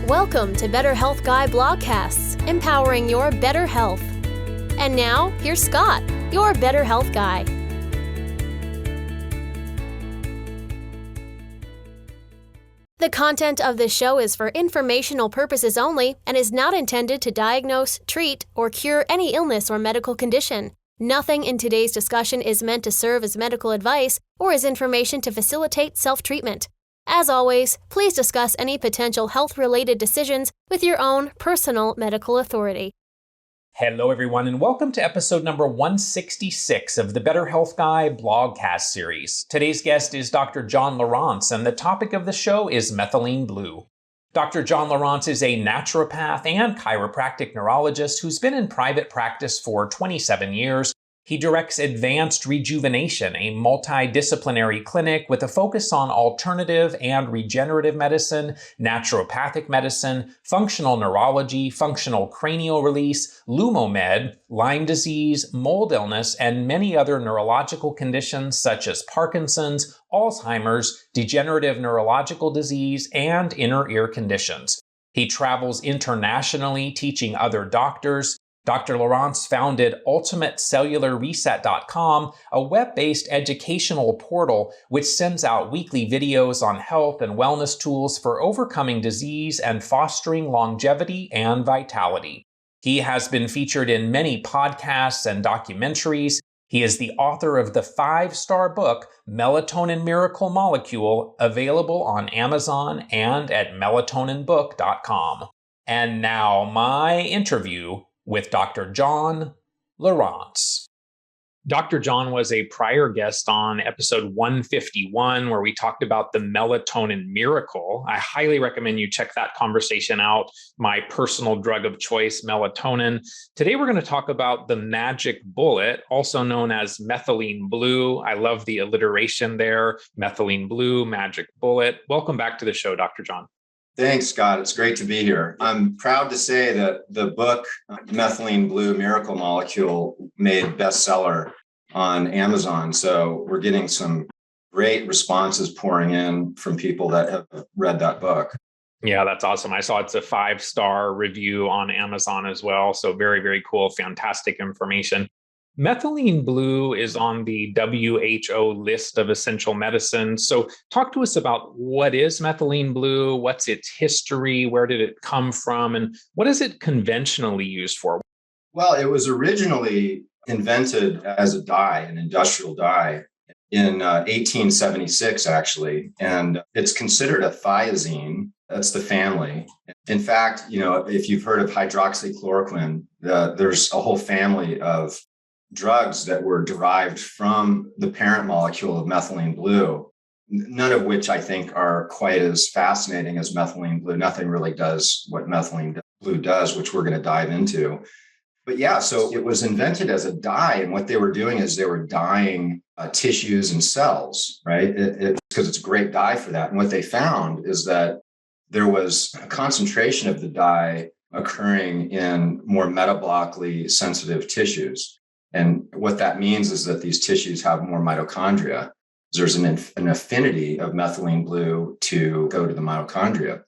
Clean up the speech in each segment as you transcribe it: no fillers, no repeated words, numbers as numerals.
Welcome to Better Health Guy Blogcasts, empowering your better health. And now, here's Scott, your Better Health Guy. The content of this show is for informational purposes only and is not intended to diagnose, treat, or cure any illness or medical condition. Nothing in today's discussion is meant to serve as medical advice or as information to facilitate self-treatment. As always, please discuss any potential health-related decisions with your own personal medical authority. Hello, everyone, and welcome to episode number 166 of the Better Health Guy blogcast series. Today's guest is Dr. John Lieurance, and the topic of the show is Methylene Blue. Dr. John Lieurance is a naturopath and chiropractic neurologist who's been in private practice for 27 years. He directs Advanced Rejuvenation, a multidisciplinary clinic with a focus on alternative and regenerative medicine, naturopathic medicine, functional neurology, functional cranial release, Lumomed, Lyme disease, mold illness, and many other neurological conditions such as Parkinson's, Alzheimer's, degenerative neurological disease, and inner ear conditions. He travels internationally teaching other doctors. Dr. Lieurance founded UltimateCellularReset.com, a web-based educational portal which sends out weekly videos on health and wellness tools for overcoming disease and fostering longevity and vitality. He has been featured in many podcasts and documentaries. He is the author of the 5-star book, Melatonin Miracle Molecule, available on Amazon and at melatoninbook.com. And now my interview with Dr. John Lieurance. Dr. John was a prior guest on episode 151, where we talked about the melatonin miracle. I highly recommend you check that conversation out, my personal drug of choice, melatonin. Today, we're going to talk about the magic bullet, also known as methylene blue. I love the alliteration there, methylene blue, magic bullet. Welcome back to the show, Dr. John. Thanks, Scott. It's great to be here. I'm proud to say that the book, Methylene Blue Miracle Molecule, made bestseller on Amazon. So we're getting some great responses pouring in from people that have read that book. Yeah, that's awesome. I saw it's a 5-star review on Amazon as well. So very, very cool. Fantastic information. Methylene blue is on the WHO list of essential medicines. So talk to us about what is methylene blue, what's its history, where did it come from, and what is it conventionally used for? Well, it was originally invented as a dye, an industrial dye, in 1876, actually. And it's considered a thiazine. That's the family. In fact, if you've heard of hydroxychloroquine, there's a whole family of drugs that were derived from the parent molecule of methylene blue, none of which I think are quite as fascinating as methylene blue. Nothing really does what methylene blue does, which we're going to dive into. But yeah, so it was invented as a dye. And what they were doing is they were dyeing tissues and cells, right? Because it's a great dye for that. And what they found is that there was a concentration of the dye occurring in more metabolically sensitive tissues. And what that means is that these tissues have more mitochondria. There's an affinity of methylene blue to go to the mitochondria,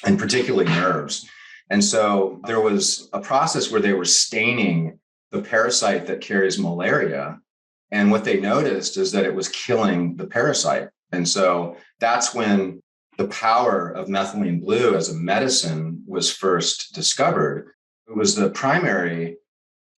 and particularly nerves. And so there was a process where they were staining the parasite that carries malaria. And what they noticed is that it was killing the parasite. And so that's when the power of methylene blue as a medicine was first discovered. It was the primary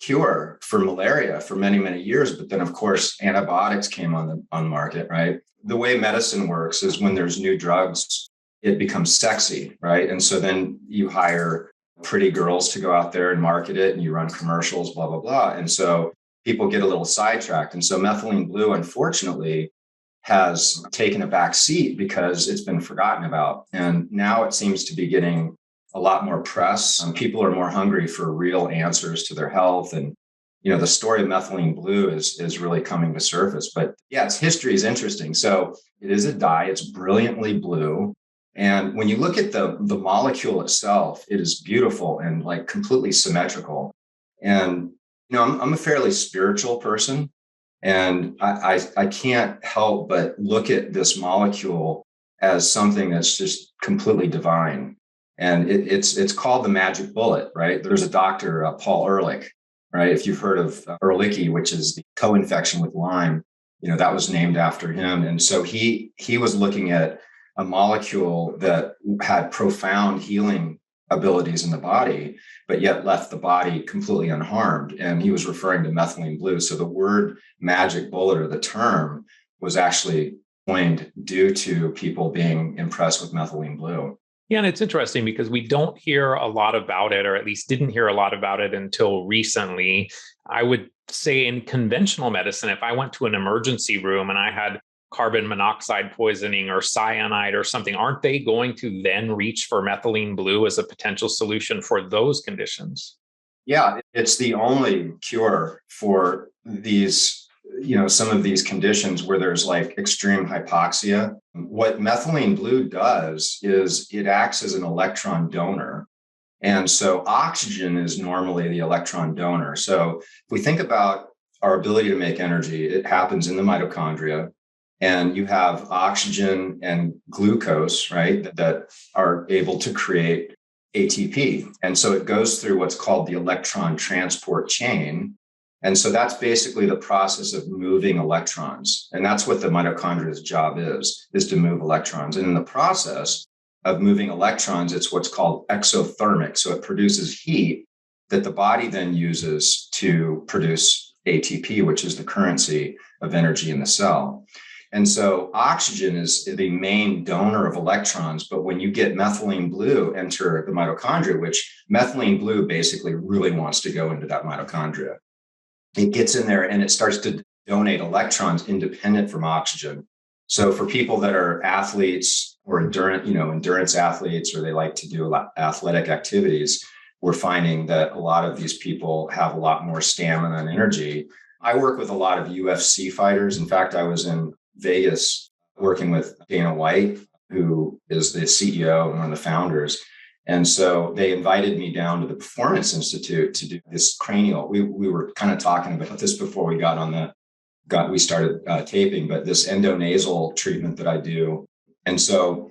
cure for malaria for many, many years. But then, of course, antibiotics came on the market, right? The way medicine works is when there's new drugs, it becomes sexy, right? And so then you hire pretty girls to go out there and market it, and you run commercials, blah, blah, blah. And so people get a little sidetracked. And so methylene blue, unfortunately, has taken a back seat because it's been forgotten about. And now it seems to be getting a lot more press. People are more hungry for real answers to their health. And, the story of methylene blue is really coming to surface. But yeah, its history is interesting. So it is a dye. It's brilliantly blue. And when you look at the molecule itself, it is beautiful and like completely symmetrical. And, I'm a fairly spiritual person. And I can't help but look at this molecule as something that's just completely divine. And it's called the magic bullet, right? There's a doctor, Paul Ehrlich, right? If you've heard of Ehrlichia, which is the co-infection with Lyme, that was named after him. And so he was looking at a molecule that had profound healing abilities in the body, but yet left the body completely unharmed. And he was referring to methylene blue. So the word magic bullet, or the term, was actually coined due to people being impressed with methylene blue. Yeah, and it's interesting because we don't hear a lot about it, or at least didn't hear a lot about it until recently. I would say in conventional medicine, if I went to an emergency room and I had carbon monoxide poisoning or cyanide or something, aren't they going to then reach for methylene blue as a potential solution for those conditions? Yeah, it's the only cure for these, some of these conditions where there's like extreme hypoxia. What methylene blue does is it acts as an electron donor. And so oxygen is normally the electron donor. So if we think about our ability to make energy, it happens in the mitochondria. And you have oxygen and glucose, right, that are able to create ATP. And so it goes through what's called the electron transport chain. And so that's basically the process of moving electrons. And that's what the mitochondria's job is to move electrons. And in the process of moving electrons, it's what's called exothermic. So it produces heat that the body then uses to produce ATP, which is the currency of energy in the cell. And so oxygen is the main donor of electrons. But when you get methylene blue enter the mitochondria, which methylene blue basically really wants to go into that mitochondria, it gets in there and it starts to donate electrons independent from oxygen. So for people that are athletes or endurance athletes, or they like to do a lot athletic activities, we're finding that a lot of these people have a lot more stamina and energy. I work with a lot of UFC fighters. In fact, I was in Vegas working with Dana White, who is the CEO and one of the founders. And so they invited me down to the Performance Institute to do this cranial. We were kind of talking about this before we we started taping, but this endonasal treatment that I do. And so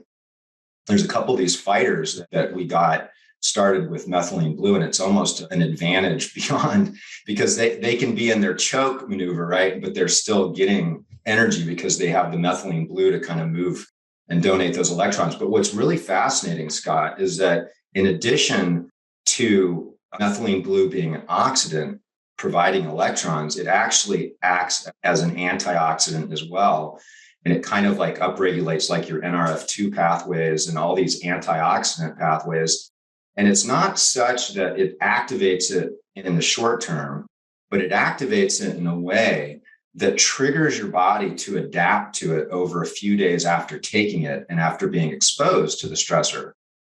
there's a couple of these fighters that we got started with methylene blue, and it's almost an advantage beyond, because they can be in their choke maneuver, right? But they're still getting energy because they have the methylene blue to kind of move and donate those electrons. But what's really fascinating, Scott, is that in addition to methylene blue being an oxidant, providing electrons, it actually acts as an antioxidant as well. And it kind of like upregulates like your NRF2 pathways and all these antioxidant pathways. And it's not such that it activates it in the short term, but it activates it in a way that triggers your body to adapt to it over a few days after taking it and after being exposed to the stressor.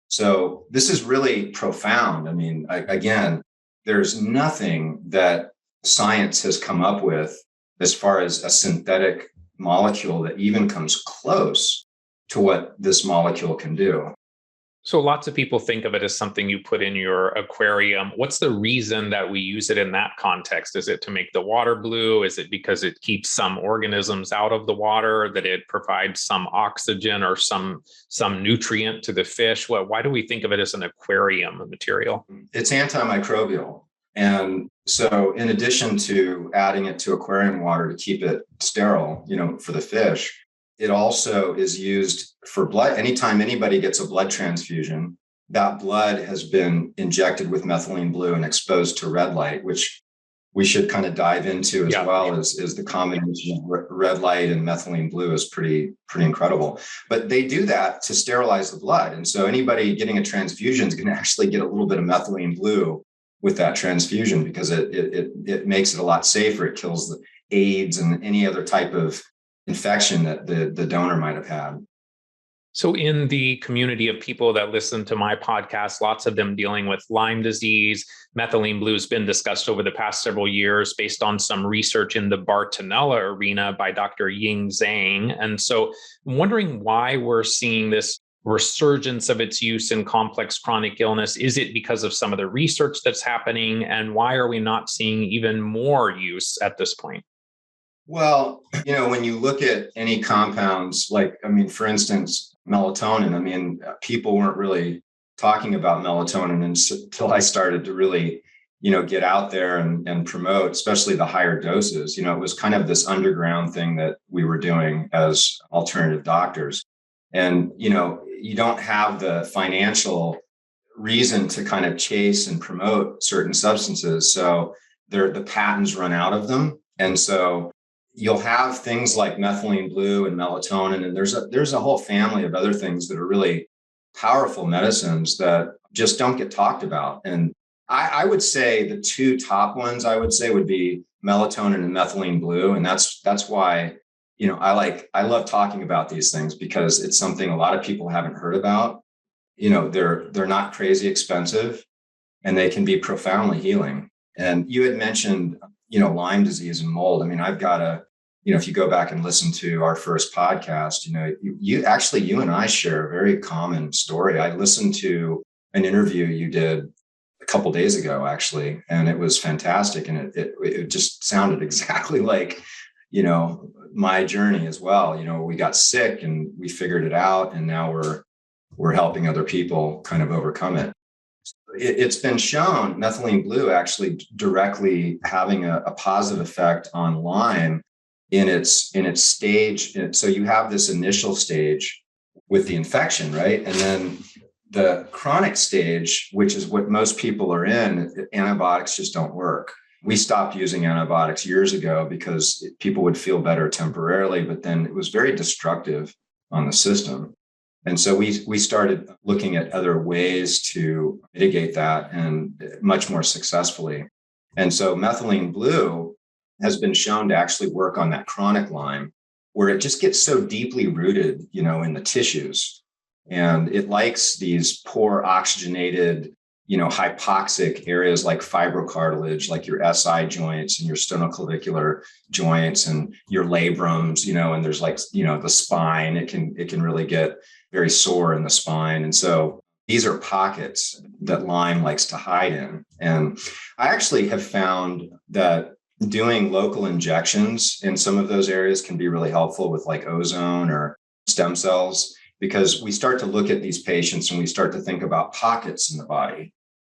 So this is really profound. I mean, again, there's nothing that science has come up with as far as a synthetic molecule that even comes close to what this molecule can do. So lots of people think of it as something you put in your aquarium. What's the reason that we use it in that context? Is it to make the water blue? Is it because it keeps some organisms out of the water, that it provides some oxygen or some nutrient to the fish? Why do we think of it as an aquarium material? It's antimicrobial. And so in addition to adding it to aquarium water to keep it sterile, for the fish, it also is used for blood. Anytime anybody gets a blood transfusion, that blood has been injected with methylene blue and exposed to red light, which we should kind of dive into as well as the combination of red light and methylene blue is pretty incredible. But they do that to sterilize the blood. And so anybody getting a transfusion is going to actually get a little bit of methylene blue with that transfusion because it makes it a lot safer. It kills the AIDS and any other type of infection that the donor might have had. So in the community of people that listen to my podcast, lots of them dealing with Lyme disease, methylene blue has been discussed over the past several years based on some research in the Bartonella arena by Dr. Ying Zhang. And so I'm wondering why we're seeing this resurgence of its use in complex chronic illness. Is it because of some of the research that's happening? And why are we not seeing even more use at this point? Well, when you look at any compounds, for instance, melatonin, people weren't really talking about melatonin until I started to really, get out there and promote, especially the higher doses. It was kind of this underground thing that we were doing as alternative doctors. And, you don't have the financial reason to kind of chase and promote certain substances. So the patents run out of them. And so you'll have things like methylene blue and melatonin, and there's a whole family of other things that are really powerful medicines that just don't get talked about. And I would say the two top ones would be melatonin and methylene blue. And that's why, I love talking about these things, because it's something a lot of people haven't heard about. They're not crazy expensive, and they can be profoundly healing. And you had mentioned, Lyme disease and mold. I mean, I've got if you go back and listen to our first podcast, you and I share a very common story. I listened to an interview you did a couple of days ago, actually, and it was fantastic. And it just sounded exactly like, my journey as well. We got sick and we figured it out, and now we're helping other people kind of overcome it. It's been shown methylene blue actually directly having a positive effect on Lyme in its stage. So you have this initial stage with the infection, right? And then the chronic stage, which is what most people are in, antibiotics just don't work. We stopped using antibiotics years ago because people would feel better temporarily, but then it was very destructive on the system. And so we started looking at other ways to mitigate that, and much more successfully. And so methylene blue has been shown to actually work on that chronic Lyme, where it just gets so deeply rooted, in the tissues. And it likes these poor oxygenated, hypoxic areas like fibrocartilage, like your SI joints and your sternoclavicular joints and your labrums, and there's the spine. It can really get very sore in the spine. And so these are pockets that Lyme likes to hide in. And I actually have found that doing local injections in some of those areas can be really helpful with like ozone or stem cells, because we start to look at these patients and we start to think about pockets in the body.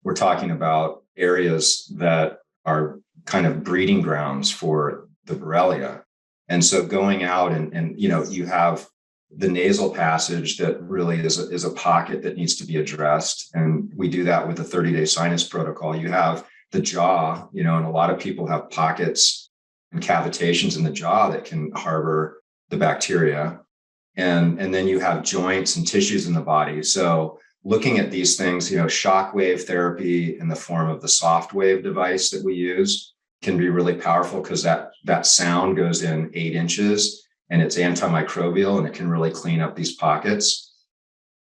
We're talking about areas that are kind of breeding grounds for the Borrelia. And so going out and you have the nasal passage that really is a pocket that needs to be addressed. And we do that with the 30-day sinus protocol. You have the jaw, and a lot of people have pockets and cavitations in the jaw that can harbor the bacteria. And then you have joints and tissues in the body. So looking at these things, shockwave therapy in the form of the soft wave device that we use can be really powerful, because that sound goes in 8 inches. And it's antimicrobial, and it can really clean up these pockets.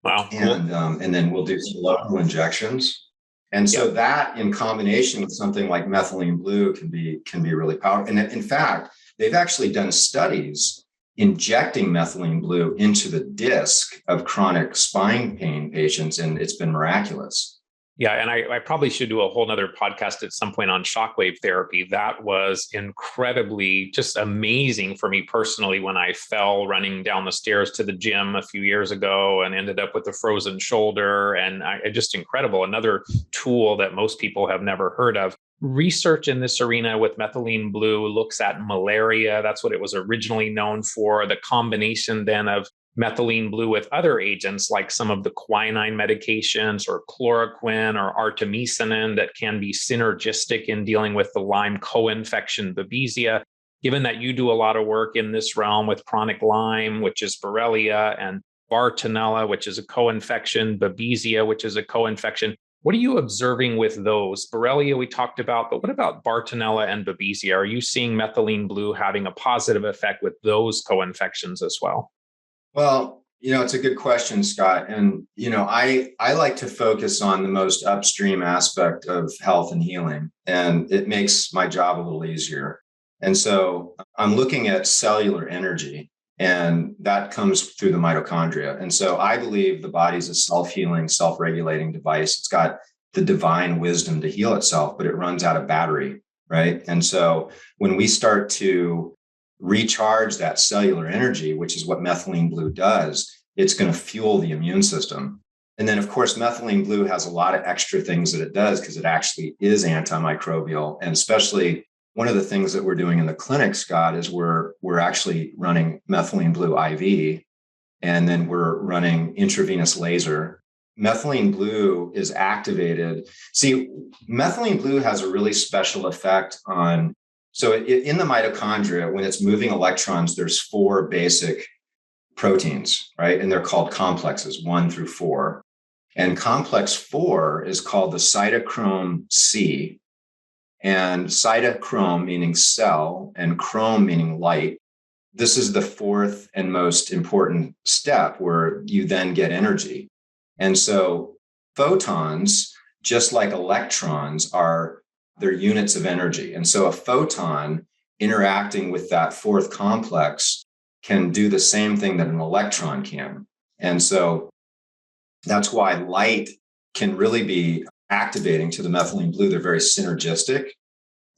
Wow. And then we'll do some local injections. And so that in combination with something like methylene blue can be really powerful. And in fact, they've actually done studies injecting methylene blue into the disc of chronic spine pain patients, and it's been miraculous. Yeah, and I probably should do a whole nother podcast at some point on shockwave therapy. That was incredibly just amazing for me personally when I fell running down the stairs to the gym a few years ago and ended up with a frozen shoulder. And just incredible. Another tool that most people have never heard of. Research in this arena with methylene blue looks at malaria. That's what it was originally known for. The combination then of methylene blue with other agents like some of the quinine medications or chloroquine or artemisinin that can be synergistic in dealing with the Lyme co-infection Babesia. Given that you do a lot of work in this realm with chronic Lyme, which is Borrelia, and Bartonella, which is a co-infection, Babesia, which is a co-infection, what are you observing with those? Borrelia we talked about, but what about Bartonella and Babesia? Are you seeing methylene blue having a positive effect with those co-infections as well? Well, it's a good question, Scott. And, I like to focus on the most upstream aspect of health and healing, and it makes my job a little easier. And so I'm looking at cellular energy, and that comes through the mitochondria. And so I believe the body's a self-healing, self-regulating device. It's got the divine wisdom to heal itself, but it runs out of battery, right? And so when we start to recharge that cellular energy, which is what methylene blue does, it's going to fuel the immune system. And then, of course, methylene blue has a lot of extra things that it does because it actually is antimicrobial. And especially one of the things that we're doing in the clinic, Scott, is we're actually running methylene blue IV, and then we're running intravenous laser. Methylene blue is activated. See, methylene blue has a really special effect on, so in the mitochondria, when it's moving electrons, there's 4 basic proteins, right? And they're called complexes, 1 through 4. And complex 4 is called the cytochrome C. And cytochrome meaning cell and chrome meaning light. This is the 4th and most important step where you then get energy. And so photons, just like electrons, they're units of energy. And so a photon interacting with that 4th complex can do the same thing that an electron can. And so that's why light can really be activating to the methylene blue. They're very synergistic.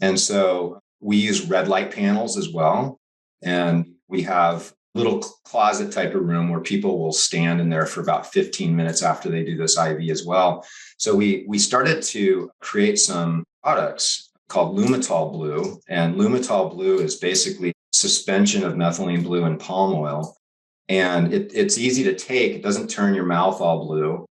And so we use red light panels as well. And we have little closet type of room where people will stand in there for about 15 minutes after they do this IV as well. So we started to create some products called Lumitol Blue. And Lumitol Blue is basically suspension of methylene blue in palm oil. And it's easy to take. It doesn't turn your mouth all blue.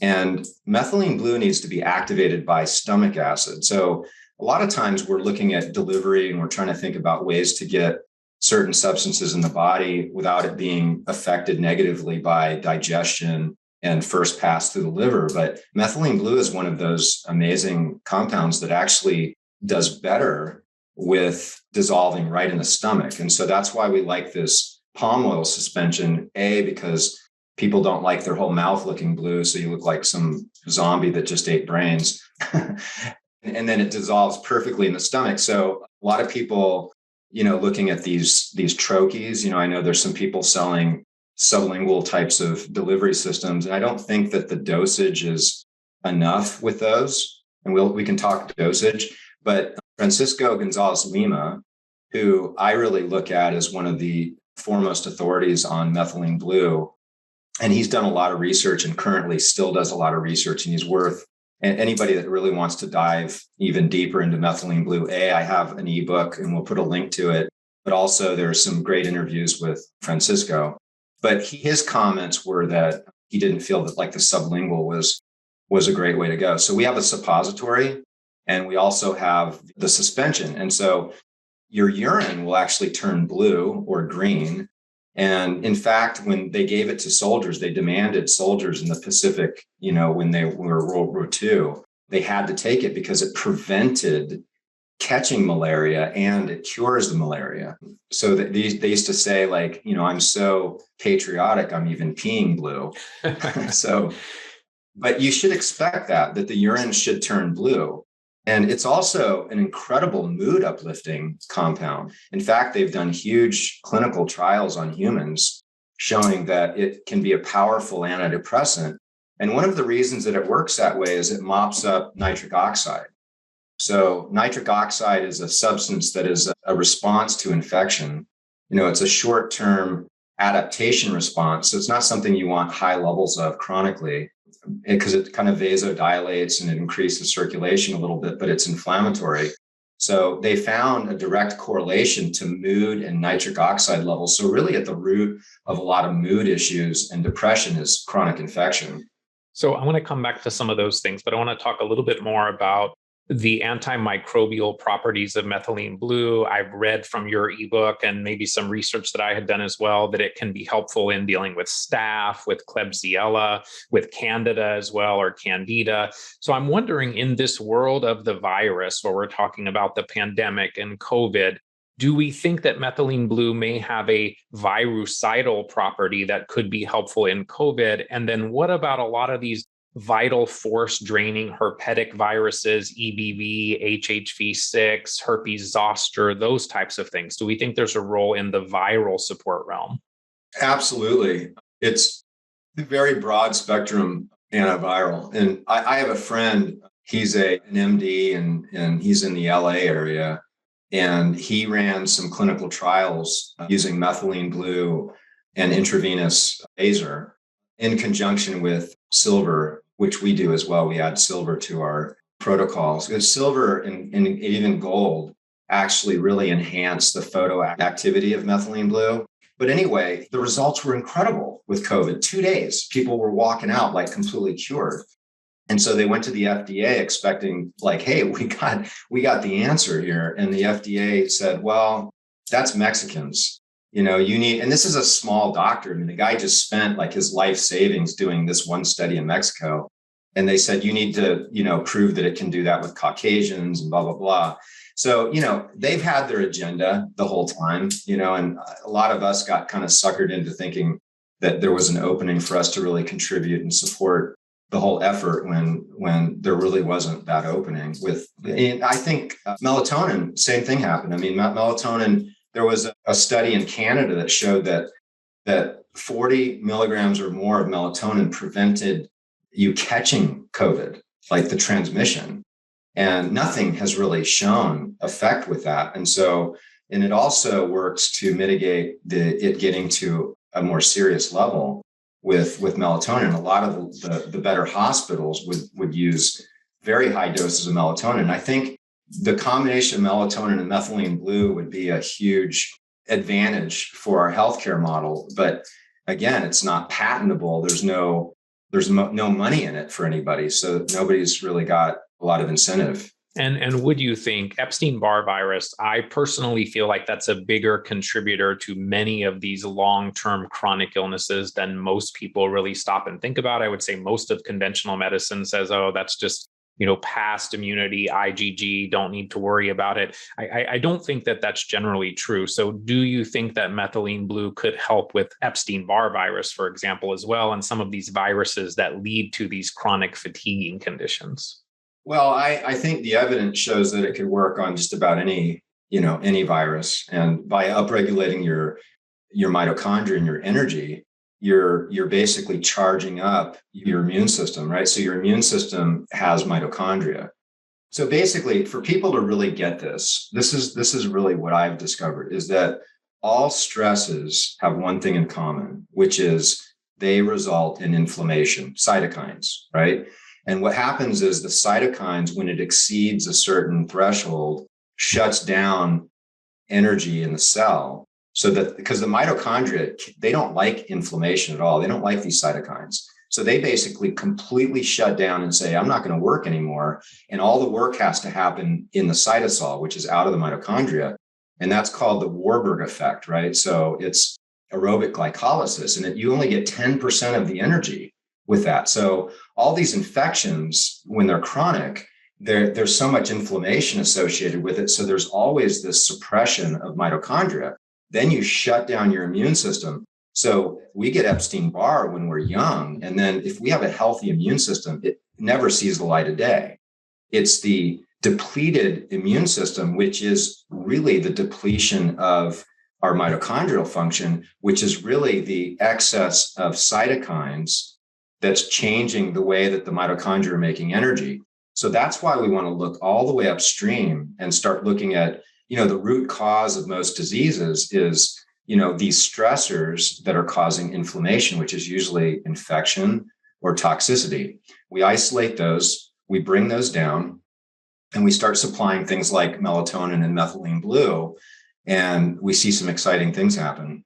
And methylene blue needs to be activated by stomach acid. So a lot of times we're looking at delivery and we're trying to think about ways to get certain substances in the body without it being affected negatively by digestion and first pass through the liver. But methylene blue is one of those amazing compounds that actually does better with dissolving right in the stomach. And so that's why we like this palm oil suspension, because people don't like their whole mouth looking blue. So you look like some zombie that just ate brains. And then it dissolves perfectly in the stomach. So a lot of people, looking at these troches, I know there's some people selling sublingual types of delivery systems. And I don't think that the dosage is enough with those. And we can talk dosage, but Francisco Gonzalez Lima, who I really look at as one of the foremost authorities on methylene blue, and he's done a lot of research and currently still does a lot of research, and he's worth, and anybody that really wants to dive even deeper into methylene blue, I have an ebook and we'll put a link to it, but also there's some great interviews with Francisco. But his comments were that he didn't feel that like the sublingual was a great way to go. So we have a suppository and we also have the suspension. And so your urine will actually turn blue or green. And in fact, when they gave it to soldiers, they demanded soldiers in the Pacific, when they were World War II, they had to take it because it prevented catching malaria and it cures the malaria. So they used to say like, I'm so patriotic, I'm even peeing blue. So, but you should expect that the urine should turn blue. And it's also an incredible mood uplifting compound. In fact, they've done huge clinical trials on humans showing that it can be a powerful antidepressant. And one of the reasons that it works that way is it mops up nitric oxide. So nitric oxide is a substance that is a response to infection. It's a short-term adaptation response. So it's not something you want high levels of chronically, because it kind of vasodilates and it increases circulation a little bit, but it's inflammatory. So they found a direct correlation to mood and nitric oxide levels. So really at the root of a lot of mood issues and depression is chronic infection. So I want to come back to some of those things, but I want to talk a little bit more about the antimicrobial properties of methylene blue. I've read from your ebook and maybe some research that I had done as well, that it can be helpful in dealing with staph, with Klebsiella, with Candida as well, or Candida. So I'm wondering, in this world of the virus, where we're talking about the pandemic and COVID, do we think that methylene blue may have a virucidal property that could be helpful in COVID? And then what about a lot of these vital force draining herpetic viruses, EBV, HHV6, herpes zoster, those types of things? Do we think there's a role in the viral support realm? Absolutely. It's a very broad spectrum antiviral. And I have a friend, he's an MD and he's in the LA area. And he ran some clinical trials using methylene blue and intravenous laser in conjunction with silver, which we do as well. We add silver to our protocols. Because silver and even gold actually really enhance the photoactivity of methylene blue. But anyway, the results were incredible with COVID. 2 days, people were walking out like completely cured. And so they went to the FDA expecting like, hey, we got the answer here. And the FDA said, well, that's Mexicans. You need, and this is a small doctor. I mean, the guy just spent like his life savings doing this one study in Mexico. And they said, you need to, prove that it can do that with Caucasians and blah, blah, blah. So, they've had their agenda the whole time, and a lot of us got kind of suckered into thinking that there was an opening for us to really contribute and support the whole effort when there really wasn't that opening and I think melatonin, same thing happened. I mean, melatonin, there was a study in Canada that showed that 40 milligrams or more of melatonin prevented you catching COVID, like the transmission. And nothing has really shown effect with that. And it also works to mitigate it getting to a more serious level with melatonin. A lot of the better hospitals would use very high doses of melatonin. I think the combination of melatonin and methylene blue would be a huge advantage for our healthcare model. But again, it's not patentable. There's no money in it for anybody. So nobody's really got a lot of incentive. And would you think Epstein-Barr virus, I personally feel like that's a bigger contributor to many of these long-term chronic illnesses than most people really stop and think about. I would say most of conventional medicine says, oh, that's just, past immunity, IgG, don't need to worry about it. I don't think that that's generally true. So do you think that methylene blue could help with Epstein-Barr virus, for example, as well, and some of these viruses that lead to these chronic fatiguing conditions? Well, I think the evidence shows that it could work on just about any virus. And by upregulating your mitochondria and your energy, you're basically charging up your immune system, right? So your immune system has mitochondria. So basically, for people to really get this is really what I've discovered, is that all stresses have one thing in common, which is they result in inflammation, cytokines, right? And what happens is the cytokines, when it exceeds a certain threshold, shuts down energy in the cell. So that, because the mitochondria, they don't like inflammation at all. They don't like these cytokines. So they basically completely shut down and say, I'm not going to work anymore. And all the work has to happen in the cytosol, which is out of the mitochondria. And that's called the Warbird Effect, right? So it's aerobic glycolysis, and you only get 10% of the energy with that. So all these infections, when they're chronic, there's so much inflammation associated with it. So there's always this suppression of mitochondria. Then you shut down your immune system. So we get Epstein-Barr when we're young. And then if we have a healthy immune system, it never sees the light of day. It's the depleted immune system, which is really the depletion of our mitochondrial function, which is really the excess of cytokines that's changing the way that the mitochondria are making energy. So that's why we want to look all the way upstream and start looking at, the root cause of most diseases is, these stressors that are causing inflammation, which is usually infection or toxicity. We isolate those, we bring those down, and we start supplying things like melatonin and methylene blue, and we see some exciting things happen.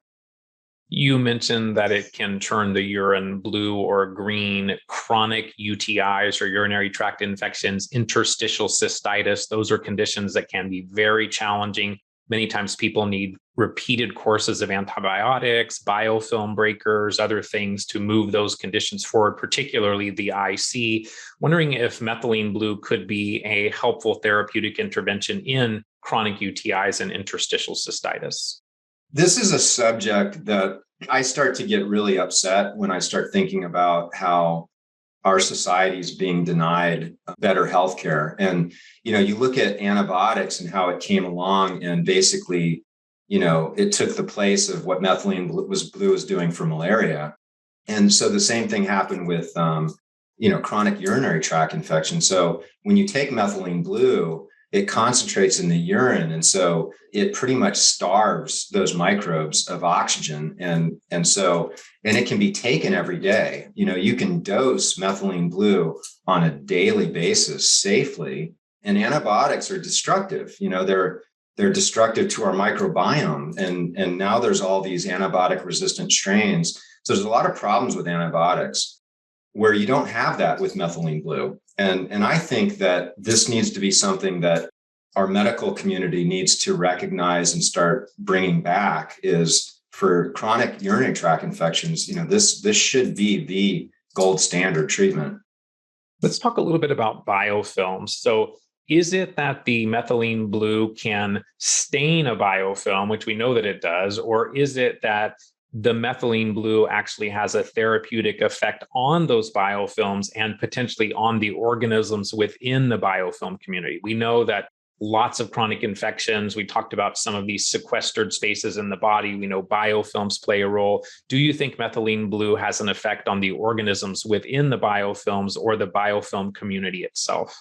You mentioned that it can turn the urine blue or green. Chronic UTIs or urinary tract infections, interstitial cystitis, those are conditions that can be very challenging. Many times people need repeated courses of antibiotics, biofilm breakers, other things to move those conditions forward, particularly the IC. Wondering if methylene blue could be a helpful therapeutic intervention in chronic UTIs and interstitial cystitis. This is a subject that I start to get really upset when I start thinking about how our society is being denied better healthcare. And, you look at antibiotics and how it came along and basically, it took the place of what methylene blue was doing for malaria. And so the same thing happened with, chronic urinary tract infection. So when you take methylene blue, it concentrates in the urine. And so it pretty much starves those microbes of oxygen. And it can be taken every day. You can dose methylene blue on a daily basis safely. And antibiotics are destructive. They're destructive to our microbiome. And now there's all these antibiotic resistant strains. So there's a lot of problems with antibiotics where you don't have that with methylene blue. And I think that this needs to be something that our medical community needs to recognize and start bringing back, is for chronic urinary tract infections. This should be the gold standard treatment. Let's talk a little bit about biofilms. So is it that the methylene blue can stain a biofilm, which we know that it does, or is it that the methylene blue actually has a therapeutic effect on those biofilms and potentially on the organisms within the biofilm community? We know that lots of chronic infections, we talked about some of these sequestered spaces in the body. We know biofilms play a role. Do you think methylene blue has an effect on the organisms within the biofilms or the biofilm community itself?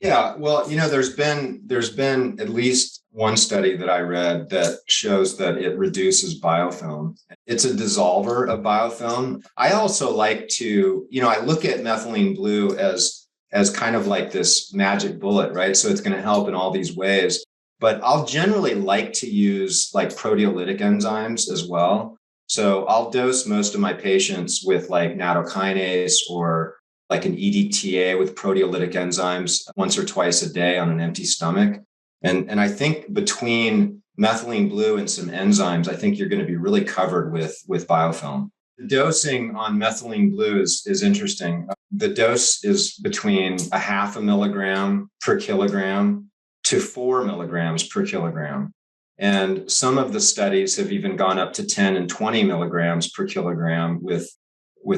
Yeah, well, there's been at least one study that I read that shows that it reduces biofilm. It's a dissolver of biofilm. I also like to, I look at methylene blue as kind of like this magic bullet, right? So it's going to help in all these ways. But I'll generally like to use like proteolytic enzymes as well. So I'll dose most of my patients with like nattokinase or like an EDTA with proteolytic enzymes once or twice a day on an empty stomach. And I think between methylene blue and some enzymes, I think you're going to be really covered with biofilm. The dosing on methylene blue is interesting. The dose is between 0.5 milligram per kilogram to 4 milligrams per kilogram. And some of the studies have even gone up to 10 and 20 milligrams per kilogram with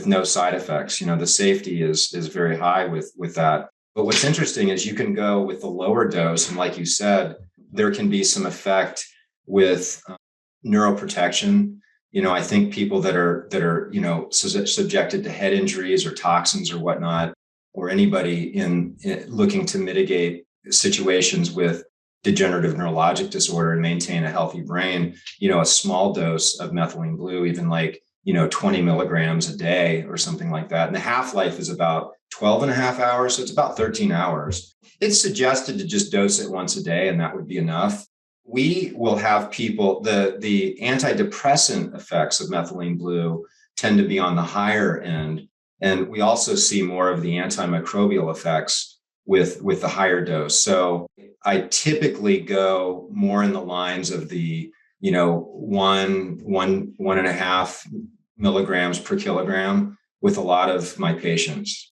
no side effects. The safety is very high with that. But what's interesting is you can go with the lower dose. And like you said, there can be some effect with neuroprotection. I think people that are subjected to head injuries or toxins or whatnot, or anybody in looking to mitigate situations with degenerative neurologic disorder and maintain a healthy brain, a small dose of methylene blue, even like 20 milligrams a day or something like that. And the half-life is about 12 and a half hours. So it's about 13 hours. It's suggested to just dose it once a day, and that would be enough. We will have people, the antidepressant effects of methylene blue tend to be on the higher end. And we also see more of the antimicrobial effects with the higher dose. So I typically go more in the lines of the, 1.5 milligrams per kilogram with a lot of my patients.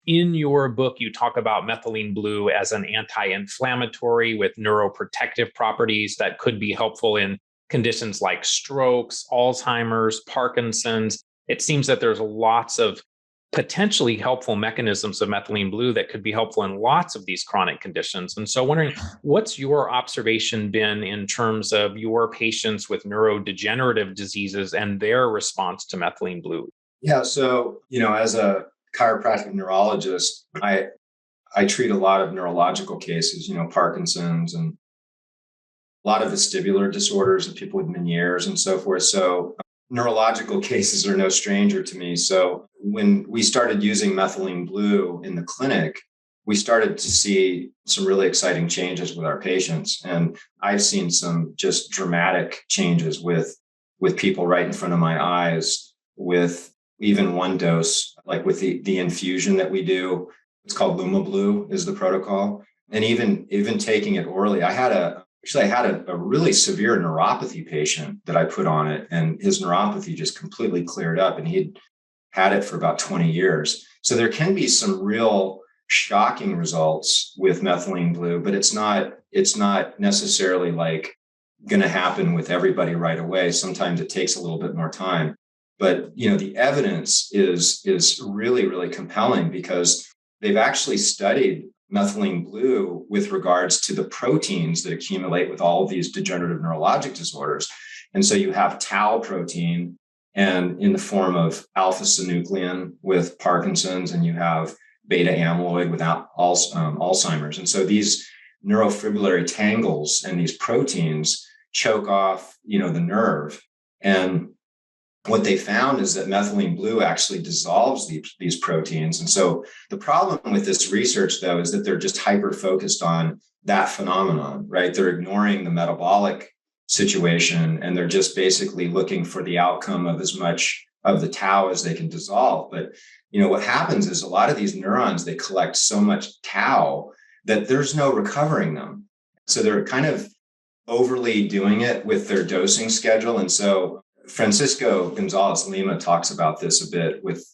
In your book, you talk about methylene blue as an anti-inflammatory with neuroprotective properties that could be helpful in conditions like strokes, Alzheimer's, Parkinson's. It seems that there's lots of potentially helpful mechanisms of methylene blue that could be helpful in lots of these chronic conditions. And so wondering, what's your observation been in terms of your patients with neurodegenerative diseases and their response to methylene blue? Yeah, so, as a chiropractic neurologist, I treat a lot of neurological cases, Parkinson's and a lot of vestibular disorders of people with Meniere's and so forth. So neurological cases are no stranger to me. So when we started using methylene blue in the clinic, we started to see some really exciting changes with our patients. And I've seen some just dramatic changes with people right in front of my eyes with even one dose, like with the infusion that we do. It's called Luma Blue is the protocol. And even taking it orally, I had a really severe neuropathy patient that I put on it, and his neuropathy just completely cleared up, and he'd had it for about 20 years. So there can be some real shocking results with methylene blue, but it's not necessarily like going to happen with everybody right away. Sometimes it takes a little bit more time. But the evidence is really, really compelling because they've actually studied methylene blue with regards to the proteins that accumulate with all of these degenerative neurologic disorders. And so you have tau protein and in the form of alpha-synuclein with Parkinson's, and you have beta amyloid without Alzheimer's. And so these neurofibrillary tangles and these proteins choke off, the nerve. And what they found is that methylene blue actually dissolves these proteins. And so the problem with this research, though, is that they're just hyper-focused on that phenomenon, right? They're ignoring the metabolic situation, and they're just basically looking for the outcome of as much of the tau as they can dissolve. But, what happens is a lot of these neurons, they collect so much tau that there's no recovering them. So they're kind of overly doing it with their dosing schedule. And so Francisco Gonzalez Lima talks about this a bit with,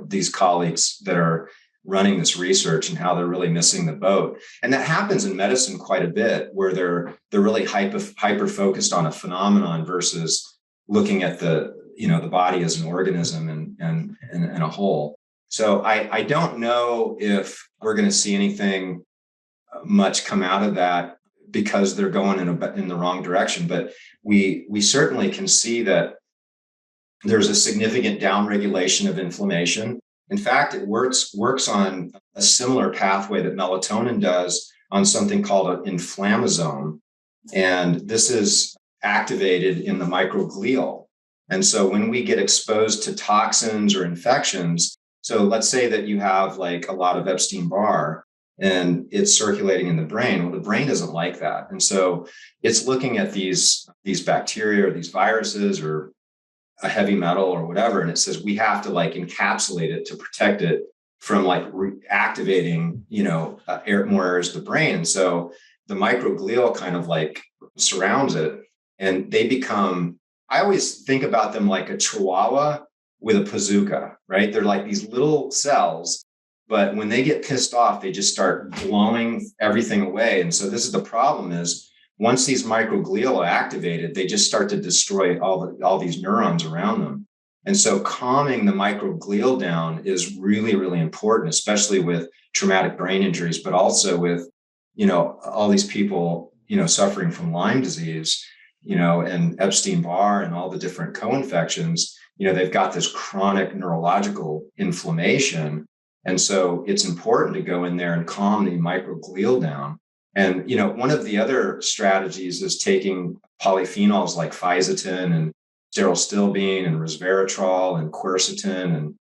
these colleagues that are running this research and how they're really missing the boat. And that happens in medicine quite a bit, where they're really hyper focused on a phenomenon versus looking at the body as an organism and a whole. So I don't know if we're going to see anything much come out of that because they're going in the wrong direction. But we certainly can see that there's a significant downregulation of inflammation. In fact, it works on a similar pathway that melatonin does on something called an inflammasome. And this is activated in the microglial. And so when we get exposed to toxins or infections, so let's say that you have like a lot of Epstein-Barr and it's circulating in the brain. Well, the brain doesn't like that. And so it's looking at these bacteria or these viruses or a heavy metal or whatever. And it says we have to like encapsulate it to protect it from like activating, more areas of the brain. And so the microglial kind of like surrounds it, and they become, I always think about them like a chihuahua with a bazooka, right? They're like these little cells, but when they get pissed off, they just start blowing everything away. And so this is the problem is once these microglia are activated, they just start to destroy all these neurons around them. And so calming the microglial down is really, really important, especially with traumatic brain injuries, but also with, all these people, suffering from Lyme disease, and Epstein-Barr and all the different co-infections. They've got this chronic neurological inflammation. And so it's important to go in there and calm the microglial down. And, one of the other strategies is taking polyphenols like fisetin and pterostilbene and resveratrol and quercetin. And,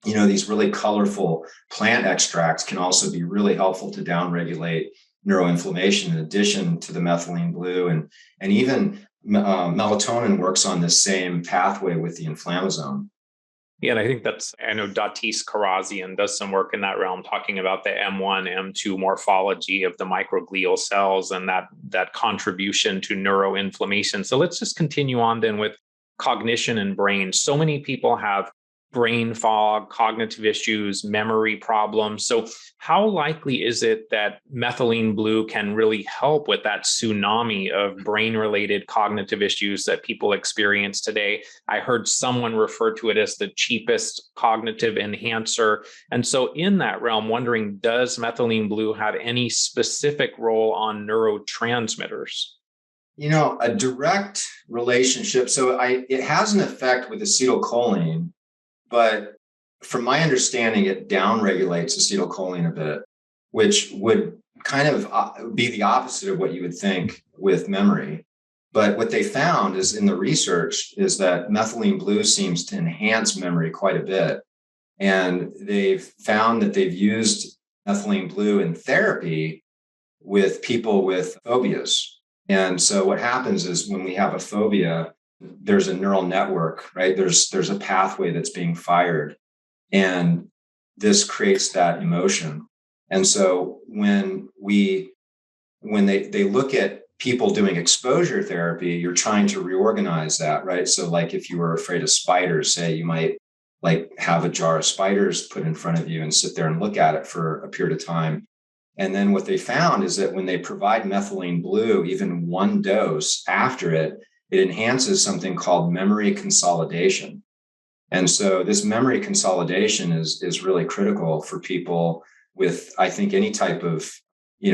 these really colorful plant extracts can also be really helpful to downregulate neuroinflammation in addition to the methylene blue. And even melatonin works on this same pathway with the inflammasome. Yeah, and I think I know Datis Karazian does some work in that realm, talking about the M1, M2 morphology of the microglial cells and that contribution to neuroinflammation. So let's just continue on then with cognition and brain. So many people have brain fog, cognitive issues, memory problems. So how likely is it that methylene blue can really help with that tsunami of brain-related cognitive issues that people experience today? I heard someone refer to it as the cheapest cognitive enhancer. And so in that realm, wondering, does methylene blue have any specific role on neurotransmitters? A direct relationship. So it has an effect with acetylcholine, but from my understanding, it downregulates acetylcholine a bit, which would kind of be the opposite of what you would think with memory. But what they found is in the research is that methylene blue seems to enhance memory quite a bit. And they've found that they've used methylene blue in therapy with people with phobias. And so what happens is when we have a phobia, there's a neural network, right? There's a pathway that's being fired, and this creates that emotion. And so when they look at people doing exposure therapy, you're trying to reorganize that, right? So like if you were afraid of spiders, say, you might like have a jar of spiders put in front of you and sit there and look at it for a period of time. And then what they found is that when they provide methylene blue, even one dose after it enhances something called memory consolidation. And so this memory consolidation is really critical for people with, I think, any type of,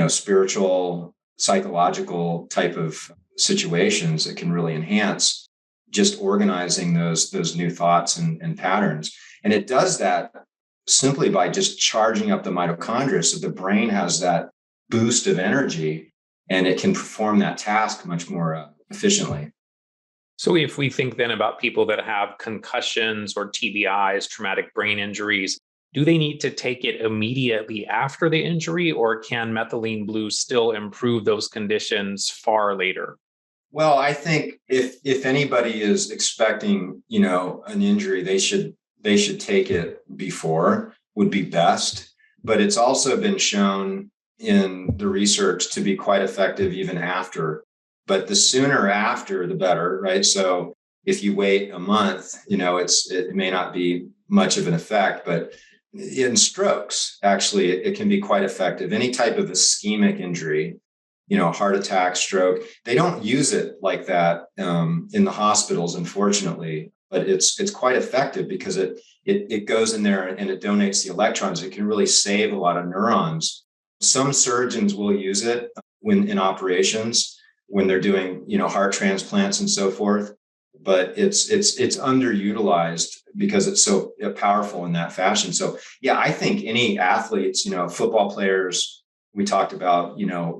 spiritual, psychological type of situations that can really enhance just organizing those new thoughts and patterns. And it does that simply by just charging up the mitochondria. So the brain has that boost of energy, and it can perform that task much more efficiently. So if we think then about people that have concussions or TBIs, traumatic brain injuries, do they need to take it immediately after the injury, or can methylene blue still improve those conditions far later? Well, I think if anybody is expecting, an injury, they should take it before, would be best. But it's also been shown in the research to be quite effective even after. But the sooner after, the better, right? So if you wait a month, it may not be much of an effect, but in strokes, actually, it can be quite effective. Any type of ischemic injury, heart attack, stroke, they don't use it like that in the hospitals, unfortunately, but it's quite effective because it goes in there and it donates the electrons. It can really save a lot of neurons. Some surgeons will use it when in operations, when they're doing, heart transplants and so forth, but it's underutilized because it's so powerful in that fashion. So yeah, I think any athletes, football players, we talked about,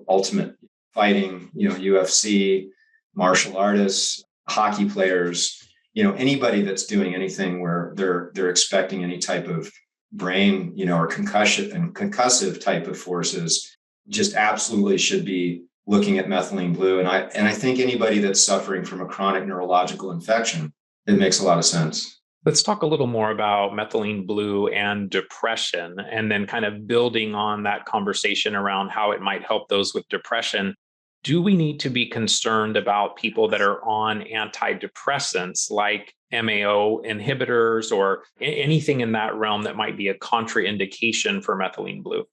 ultimate fighting, UFC, martial artists, hockey players, anybody that's doing anything where they're expecting any type of brain, or concussion and concussive type of forces, just absolutely should be looking at methylene blue. And I think anybody that's suffering from a chronic neurological infection, it makes a lot of sense. Let's talk a little more about methylene blue and depression, and then kind of building on that conversation around how it might help those with depression. Do we need to be concerned about people that are on antidepressants like MAO inhibitors or anything in that realm that might be a contraindication for methylene blue?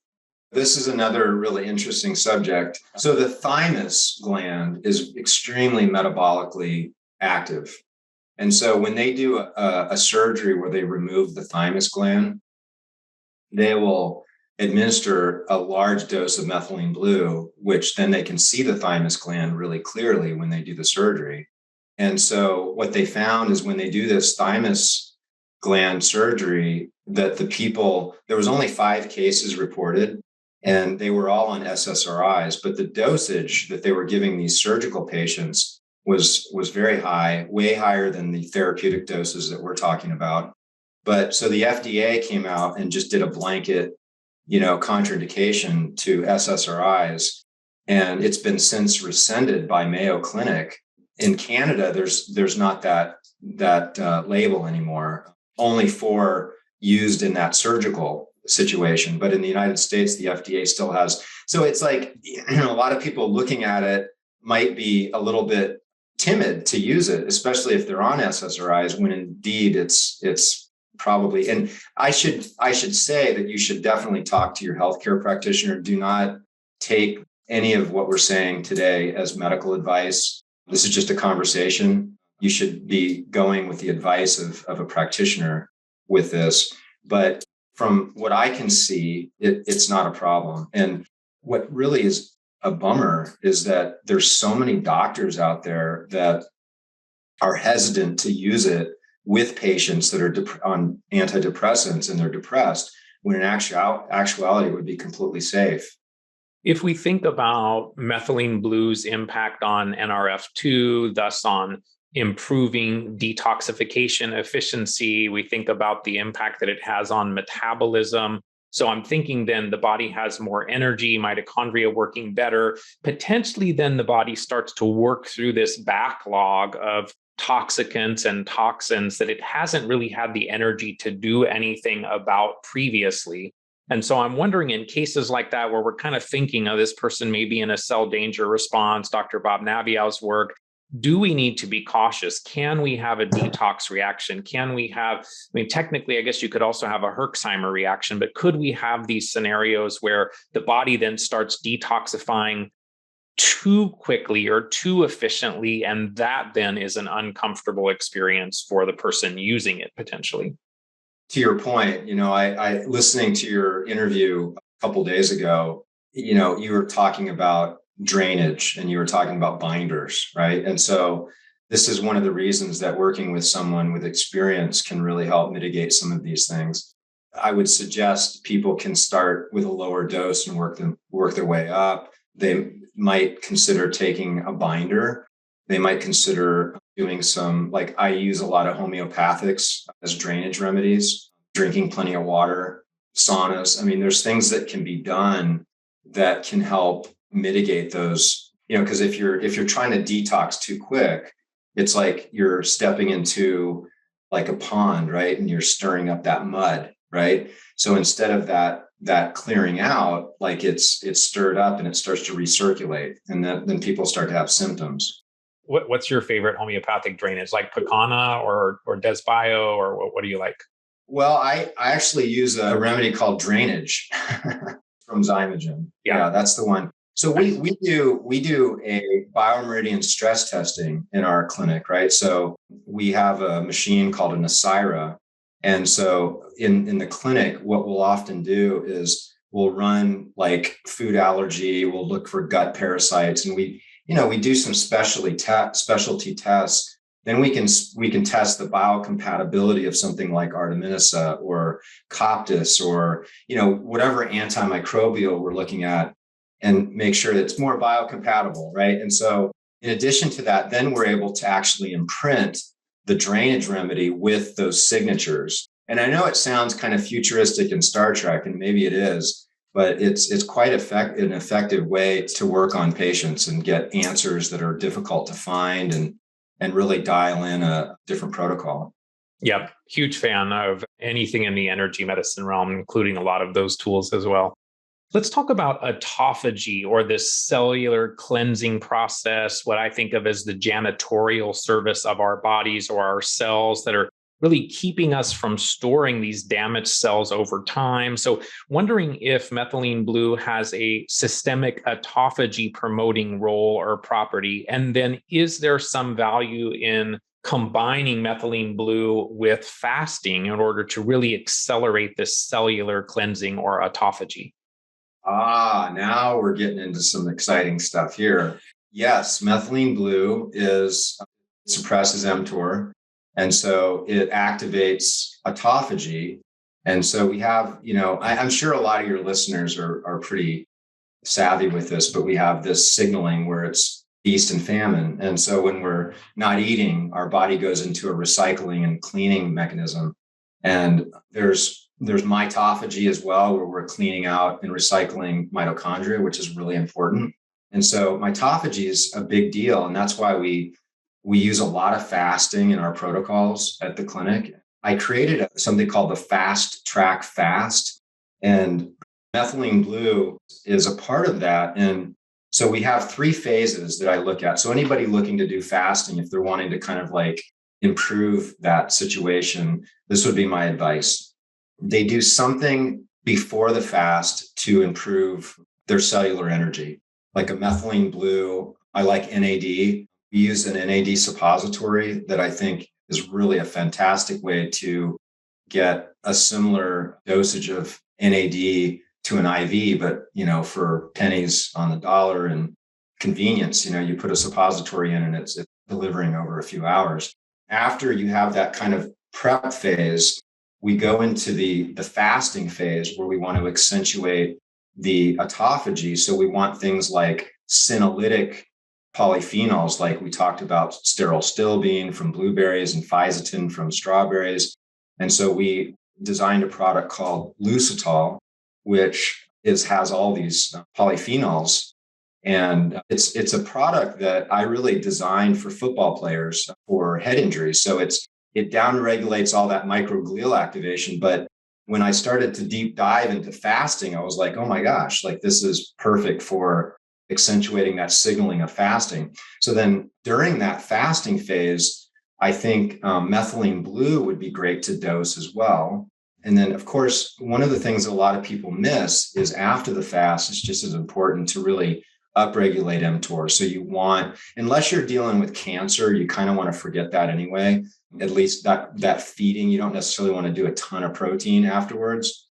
This is another really interesting subject. So the thymus gland is extremely metabolically active. And so when they do a surgery where they remove the thymus gland, they will administer a large dose of methylene blue, which then they can see the thymus gland really clearly when they do the surgery. And so what they found is when they do this thymus gland surgery, that there was only 5 cases reported, and they were all on SSRIs, but the dosage that they were giving these surgical patients was very high, way higher than the therapeutic doses that we're talking about. But so the FDA came out and just did a blanket, contraindication to SSRIs, and it's been since rescinded by Mayo Clinic. In Canada, there's not that label anymore, only for used in that surgical situation. But in the United States, the FDA still has. So it's like, a lot of people looking at it might be a little bit timid to use it, especially if they're on SSRIs, when indeed it's probably, and I should say that you should definitely talk to your healthcare practitioner. Do not take any of what we're saying today as medical advice. This is just a conversation. You should be going with the advice of a practitioner with this. But from what I can see, it's not a problem. And what really is a bummer is that there's so many doctors out there that are hesitant to use it with patients that are on antidepressants and they're depressed, when in actuality it would be completely safe. If we think about methylene blue's impact on NRF2, thus on improving detoxification efficiency, we think about the impact that it has on metabolism. So I'm thinking then the body has more energy, mitochondria working better. Potentially then the body starts to work through this backlog of toxicants and toxins that it hasn't really had the energy to do anything about previously. And so I'm wondering, in cases like that, where we're kind of thinking, this person may be in a cell danger response, Dr. Bob Naviau's work, do we need to be cautious? Can we have a detox reaction? Can we have, technically, I guess you could also have a Herxheimer reaction, but could we have these scenarios where the body then starts detoxifying too quickly or too efficiently, and that then is an uncomfortable experience for the person using it potentially? To your point, I listening to your interview a couple of days ago, you were talking about drainage and you were talking about binders, right? And so this is one of the reasons that working with someone with experience can really help mitigate some of these things. I would suggest people can start with a lower dose and work their way up. They might consider taking a binder. They might consider doing some, like I use a lot of homeopathics as drainage remedies, drinking plenty of water, saunas. I mean, there's things that can be done that can help mitigate those, because if you're trying to detox too quick, it's like you're stepping into like a pond, right? And you're stirring up that mud, right? So instead of that clearing out, like it's stirred up and it starts to recirculate, and then people start to have symptoms. What's your favorite homeopathic drainage, like Pecana or Desbio, or what do you like? Well, I actually use a remedy called drainage from Zymogen. Yeah, that's the one. So we do a biomeridian stress testing in our clinic, right? So we have a machine called an Asira. And so in the clinic, what we'll often do is we'll run like food allergy, we'll look for gut parasites, and we do some specialty tests. Then we can test the biocompatibility of something like Artemisia or Coptis or, whatever antimicrobial we're looking at, and make sure that it's more biocompatible, right? And so in addition to that, then we're able to actually imprint the drainage remedy with those signatures. And I know it sounds kind of futuristic in Star Trek, and maybe it is, but it's quite an effective way to work on patients and get answers that are difficult to find and really dial in a different protocol. Yep. Huge fan of anything in the energy medicine realm, including a lot of those tools as well. Let's talk about autophagy, or this cellular cleansing process, what I think of as the janitorial service of our bodies or our cells that are really keeping us from storing these damaged cells over time. So wondering if Methylene Blue has a systemic autophagy promoting role or property. And then is there some value in combining Methylene Blue with fasting in order to really accelerate this cellular cleansing or autophagy? Now we're getting into some exciting stuff here. Yes, Methylene Blue suppresses mTOR. And so it activates autophagy. And so we have, I'm sure a lot of your listeners are pretty savvy with this, but we have this signaling where it's feast and famine. And so when we're not eating, our body goes into a recycling and cleaning mechanism. And there's mitophagy as well, where we're cleaning out and recycling mitochondria, which is really important. And so mitophagy is a big deal. And that's why we use a lot of fasting in our protocols at the clinic. I created something called the Fast Track Fast, and Methylene Blue is a part of that. And so we have 3 phases that I look at. So anybody looking to do fasting, if they're wanting to kind of like improve that situation, this would be my advice. They do something before the fast to improve their cellular energy, like a Methylene Blue. I like NAD. We use an NAD suppository that I think is really a fantastic way to get a similar dosage of NAD to an IV, but, for pennies on the dollar and convenience, you put a suppository in and it's delivering over a few hours. After you have that kind of prep phase, we go into the fasting phase where we want to accentuate the autophagy. So we want things like senolytic polyphenols, like we talked about sterile stilbene from blueberries and fisetin from strawberries. And so we designed a product called Lumitol, which has all these polyphenols. And it's a product that I really designed for football players for head injuries. So it downregulates all that microglial activation. But when I started to deep dive into fasting, I was like, oh my gosh, like this is perfect for accentuating that signaling of fasting. So then during that fasting phase, I think Methylene Blue would be great to dose as well. And then, of course, one of the things that a lot of people miss is after the fast, it's just as important to really upregulate mTOR. So unless you're dealing with cancer, you kind of want to forget that anyway. At least that feeding, you don't necessarily want to do a ton of protein afterwards.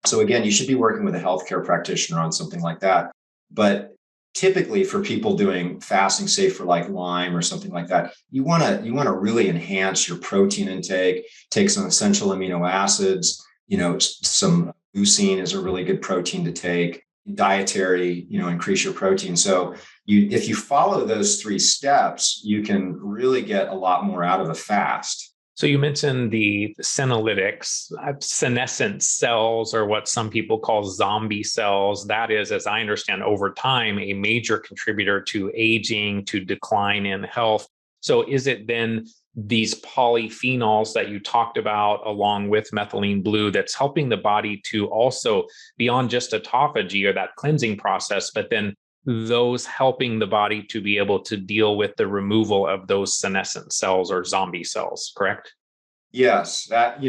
So again, you should be working with a healthcare practitioner on something like that. But typically for people doing fasting, say for like Lyme or something like that, you want to really enhance your protein intake, take some essential amino acids, some leucine is a really good protein to take. Dietary, increase your protein. So if you follow those 3 steps, you can really get a lot more out of a fast. So you mentioned the senolytics, senescent cells, or what some people call zombie cells. That is, as I understand, over time, a major contributor to aging, to decline in health. So is it then these polyphenols that you talked about along with methylene blue that's helping the body to also, beyond just autophagy or that cleansing process, but then those helping the body to be able to deal with the removal of those senescent cells or zombie cells, correct? Yes, that,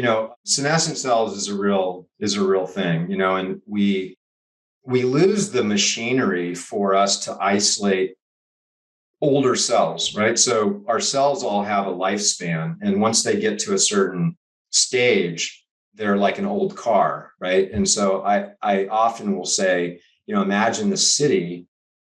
senescent cells is a real thing, and we lose the machinery for us to isolate older cells, right? So our cells all have a lifespan, and once they get to a certain stage, they're like an old car, right? And so I often will say, imagine the city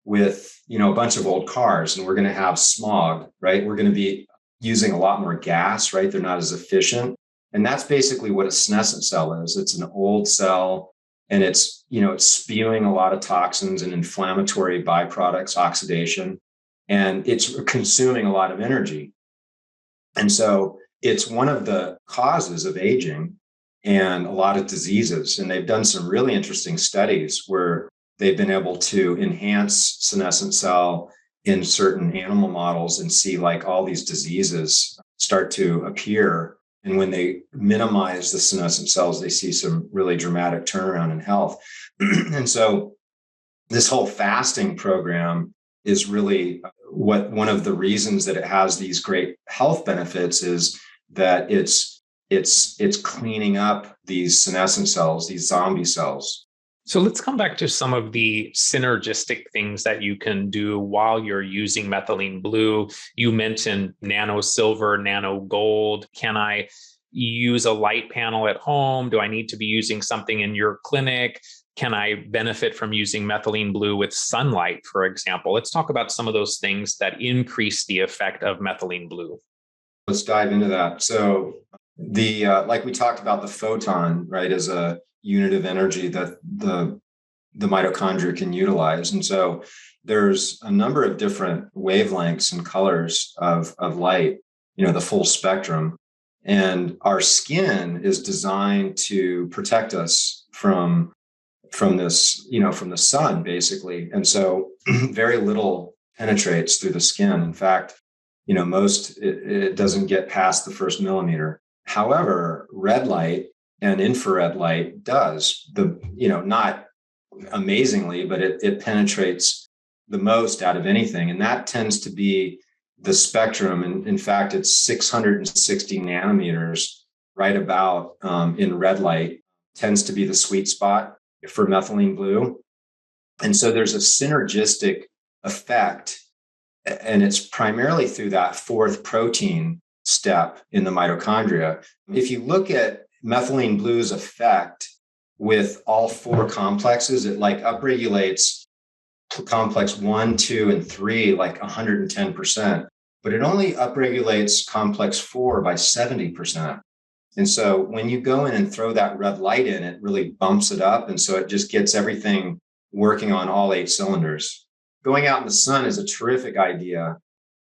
with, a bunch of old cars, and we're going to have smog, right? We're going to be using a lot more gas, right? They're not as efficient. And that's basically what a senescent cell is. It's an old cell, and it's spewing a lot of toxins and inflammatory byproducts, oxidation, and it's consuming a lot of energy. And so it's one of the causes of aging and a lot of diseases. And they've done some really interesting studies where they've been able to enhance senescent cell in certain animal models and see like all these diseases start to appear. And when they minimize the senescent cells, they see some really dramatic turnaround in health. And so this whole fasting program is really one of the reasons that it has these great health benefits is that it's cleaning up these senescent cells, these zombie cells. So let's come back to some of the synergistic things that you can do while you're using methylene blue. You mentioned nano silver, nano gold. Can I use a light panel at home? Do I need to be using something in your clinic? Can I benefit from using methylene blue with sunlight, for example? Let's talk about some of those things that increase the effect of methylene blue. Let's dive into that. So the like we talked about, the photon, right, is a unit of energy that the mitochondria can utilize. And so there's a number of different wavelengths and colors of light, the full spectrum. And our skin is designed to protect us from this, from the sun, basically. And so very little penetrates through the skin. In fact, it doesn't get past the first millimeter. However, red light and infrared light does, not amazingly, but it penetrates the most out of anything. And that tends to be the spectrum. And in fact, it's 660 nanometers right about in red light tends to be the sweet spot for methylene blue. And so there's a synergistic effect, and it's primarily through that 4th protein step in the mitochondria. If you look at methylene blue's effect with all 4 complexes, it like upregulates complex 1, 2, and 3 like 110%, but it only upregulates complex 4 by 70%. And so when you go in and throw that red light in, it really bumps it up. And so it just gets everything working on all 8 cylinders. Going out in the sun is a terrific idea.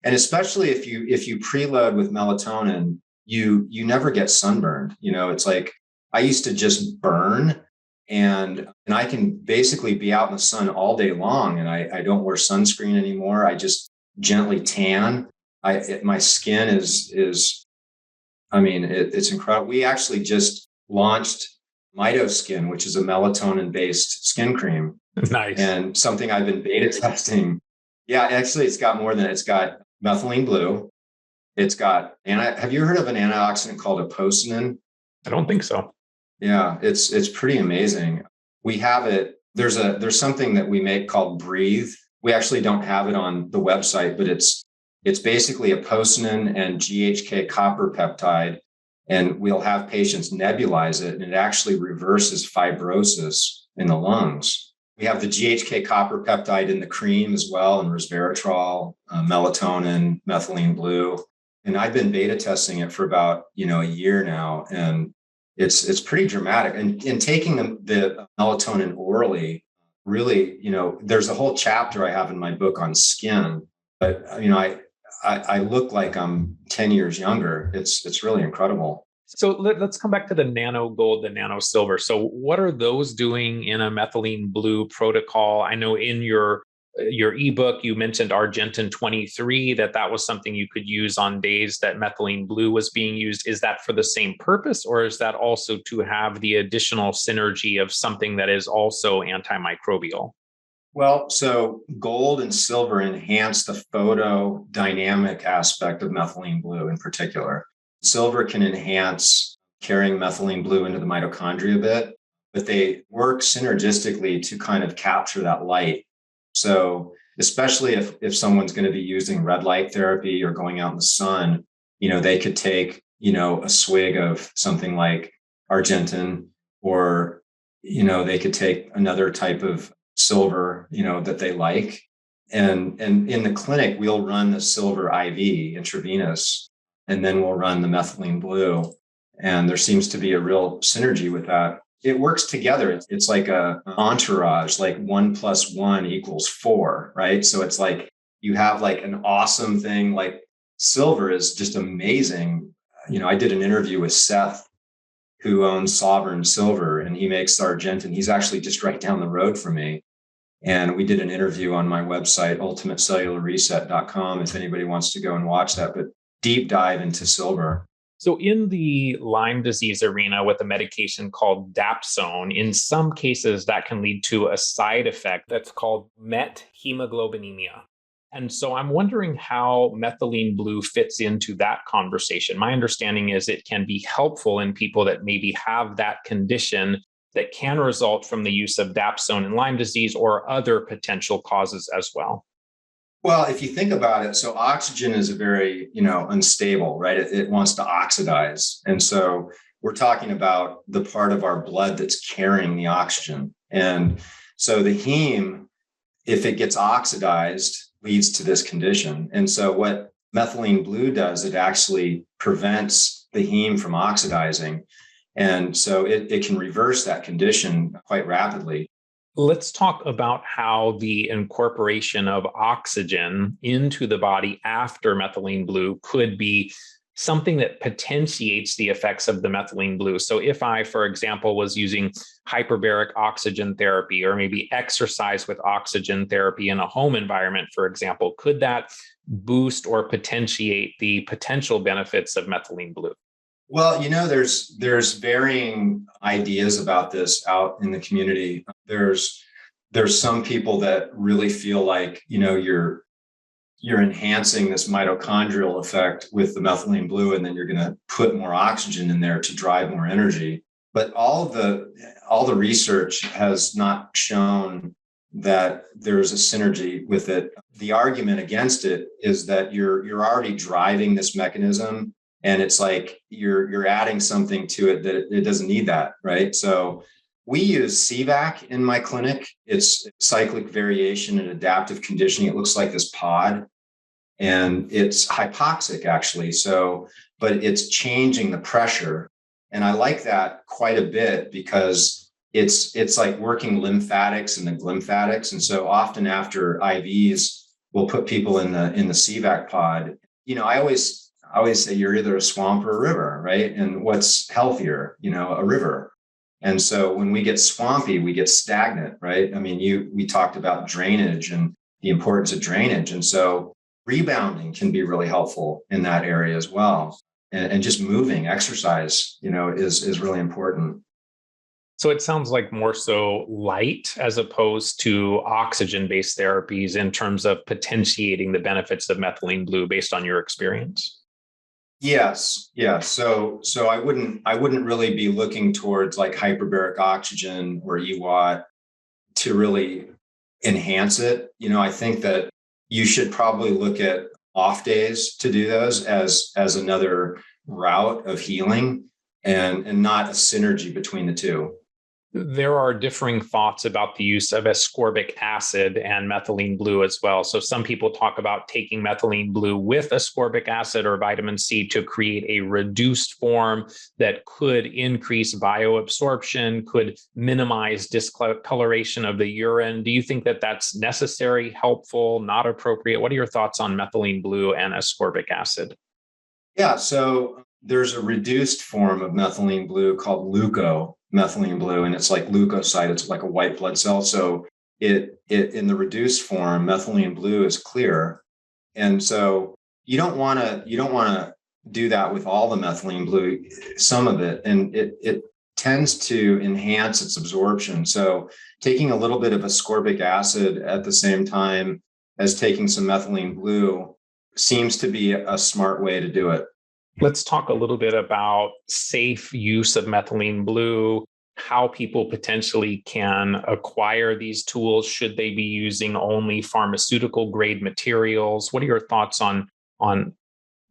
And especially if you preload with melatonin, you never get sunburned. It's like I used to just burn and I can basically be out in the sun all day long, and I don't wear sunscreen anymore. I just gently tan. My skin is it's incredible. We actually just launched Mido Skin, which is a melatonin-based skin cream. Nice. And something I've been beta testing. Yeah, actually, it's got more than it's got methylene blue. It's got, have you heard of an antioxidant called apocynin? I don't think so. Yeah, it's pretty amazing. We have it. There's something that we make called Breathe. We actually don't have it on the website, but it's basically apocynin and GHK copper peptide, and we'll have patients nebulize it, and it actually reverses fibrosis in the lungs. We have the GHK copper peptide in the cream as well, and resveratrol, melatonin, methylene blue. And I've been beta testing it for about, a year now. And it's pretty dramatic. And in taking the melatonin orally, really, there's a whole chapter I have in my book on skin, but I look like I'm 10 years younger. It's really incredible. So let's come back to the nano gold, the nano silver. So what are those doing in a methylene blue protocol? I know in your ebook, you mentioned Argentin 23, that was something you could use on days that methylene blue was being used. Is that for the same purpose, or is that also to have the additional synergy of something that is also antimicrobial? Well, so gold and silver enhance the photodynamic aspect of methylene blue in particular. Silver can enhance carrying methylene blue into the mitochondria a bit, but they work synergistically to kind of capture that light. So especially if someone's going to be using red light therapy or going out in the sun, they could take, a swig of something like Argentin, or, they could take another type of silver, that they like. And in the clinic, we'll run the silver IV intravenous, and then we'll run the methylene blue. And there seems to be a real synergy with that. It works together. It's like an entourage, like 1 + 1 = 4, right? So it's like you have like an awesome thing. Like silver is just amazing. I did an interview with Seth, who owns Sovereign Silver, and he makes Argentin. He's actually just right down the road from me. And we did an interview on my website, ultimatecellularreset.com, if anybody wants to go and watch that, but deep dive into silver. So in the Lyme disease arena with a medication called Dapsone, in some cases that can lead to a side effect that's called methemoglobinemia. And so I'm wondering how methylene blue fits into that conversation. My understanding is it can be helpful in people that maybe have that condition that can result from the use of Dapsone in Lyme disease or other potential causes as well. Well, if you think about it, so oxygen is a very, unstable, right? It wants to oxidize. And so we're talking about the part of our blood that's carrying the oxygen. And so the heme, if it gets oxidized, leads to this condition. And so what methylene blue does, it actually prevents the heme from oxidizing. And so it can reverse that condition quite rapidly. Let's talk about how the incorporation of oxygen into the body after methylene blue could be something that potentiates the effects of the methylene blue. So if I, for example, was using hyperbaric oxygen therapy, or maybe exercise with oxygen therapy in a home environment, for example, could that boost or potentiate the potential benefits of methylene blue? Well, there's varying ideas about this out in the community. There's some people that really feel like, you're enhancing this mitochondrial effect with the methylene blue, and then you're going to put more oxygen in there to drive more energy. But all the research has not shown that there's a synergy with it. The argument against it is that you're already driving this mechanism. And it's like you're adding something to it that it doesn't need that, right? So we use CVAC in my clinic. It's cyclic variation and adaptive conditioning. It looks like this pod, and it's hypoxic actually. So, but it's changing the pressure. And I like that quite a bit because it's like working lymphatics and the glymphatics. And so often after IVs, we'll put people in the CVAC pod. I always say you're either a swamp or a river, right? And what's healthier, a river. And so when we get swampy, we get stagnant, right? I mean, we talked about drainage and the importance of drainage. And so rebounding can be really helpful in that area as well. And just moving, exercise, is really important. So it sounds like more so light as opposed to oxygen-based therapies in terms of potentiating the benefits of methylene blue based on your experience. Yes. Yeah. So I wouldn't really be looking towards like hyperbaric oxygen or EWAT to really enhance it. I think that you should probably look at off days to do those as another route of healing, and not a synergy between the two. There are differing thoughts about the use of ascorbic acid and methylene blue as well. So some people talk about taking methylene blue with ascorbic acid or vitamin C to create a reduced form that could increase bioabsorption, could minimize discoloration of the urine. Do you think that that's necessary, helpful, not appropriate? What are your thoughts on methylene blue and ascorbic acid? Yeah, so there's a reduced form of methylene blue called leukomethylene blue, and it's like leukocyte. It's like a white blood cell. So it in the reduced form, methylene blue is clear, and so you don't want to do that with all the methylene blue. Some of it, and it tends to enhance its absorption. So taking a little bit of ascorbic acid at the same time as taking some methylene blue seems to be a smart way to do it. Let's talk a little bit about safe use of methylene blue, how people potentially can acquire these tools. Should they be using only pharmaceutical grade materials? What are your thoughts on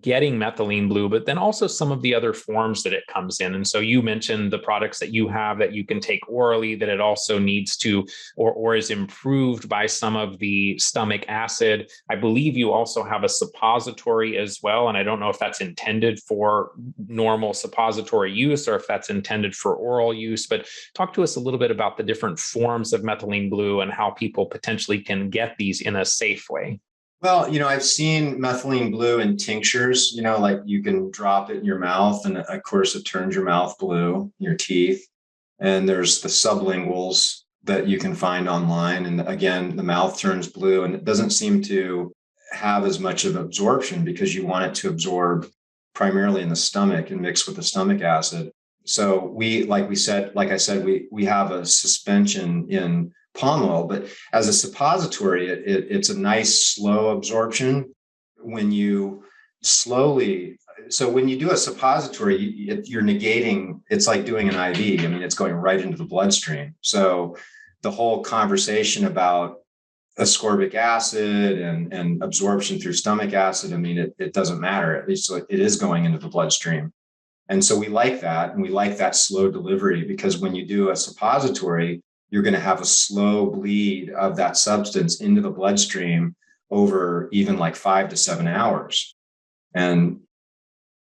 getting methylene blue, but then also some of the other forms that it comes in? And so you mentioned the products that you have that you can take orally, that it also needs to or is improved by some of the stomach acid. I believe you also have a suppository as well. And I don't know if that's intended for normal suppository use or if that's intended for oral use, but talk to us a little bit about the different forms of methylene blue and how people potentially can get these in a safe way. Well, I've seen methylene blue in tinctures, like you can drop it in your mouth and of course it turns your mouth blue, your teeth. And there's the sublinguals that you can find online. And again, the mouth turns blue and it doesn't seem to have as much of absorption because you want it to absorb primarily in the stomach and mix with the stomach acid. So like I said, we have a suspension in palm oil, but as a suppository, it's a nice slow absorption. When you when you do a suppository, you're negating, it's like doing an IV. I mean, it's going right into the bloodstream. So the whole conversation about ascorbic acid and absorption through stomach acid, I mean, it doesn't matter. At least it is going into the bloodstream. And so we like that. And we like that slow delivery because when you do a suppository, you're going to have a slow bleed of that substance into the bloodstream over even like 5 to 7 hours. And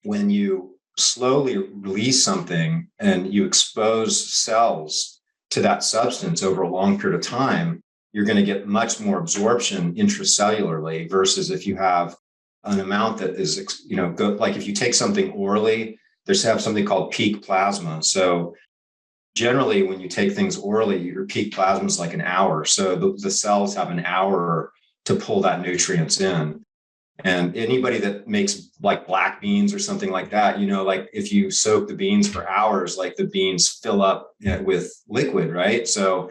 when you slowly release something and you expose cells to that substance over a long period of time, you're going to get much more absorption intracellularly versus if you have an amount that is, like if you take something orally, there's something called peak plasma. So generally, when you take things orally, your peak plasma is like an hour. So the cells have an hour to pull that nutrients in. And anybody that makes like black beans or something like that, like if you soak the beans for hours, like the beans fill up with liquid, right? So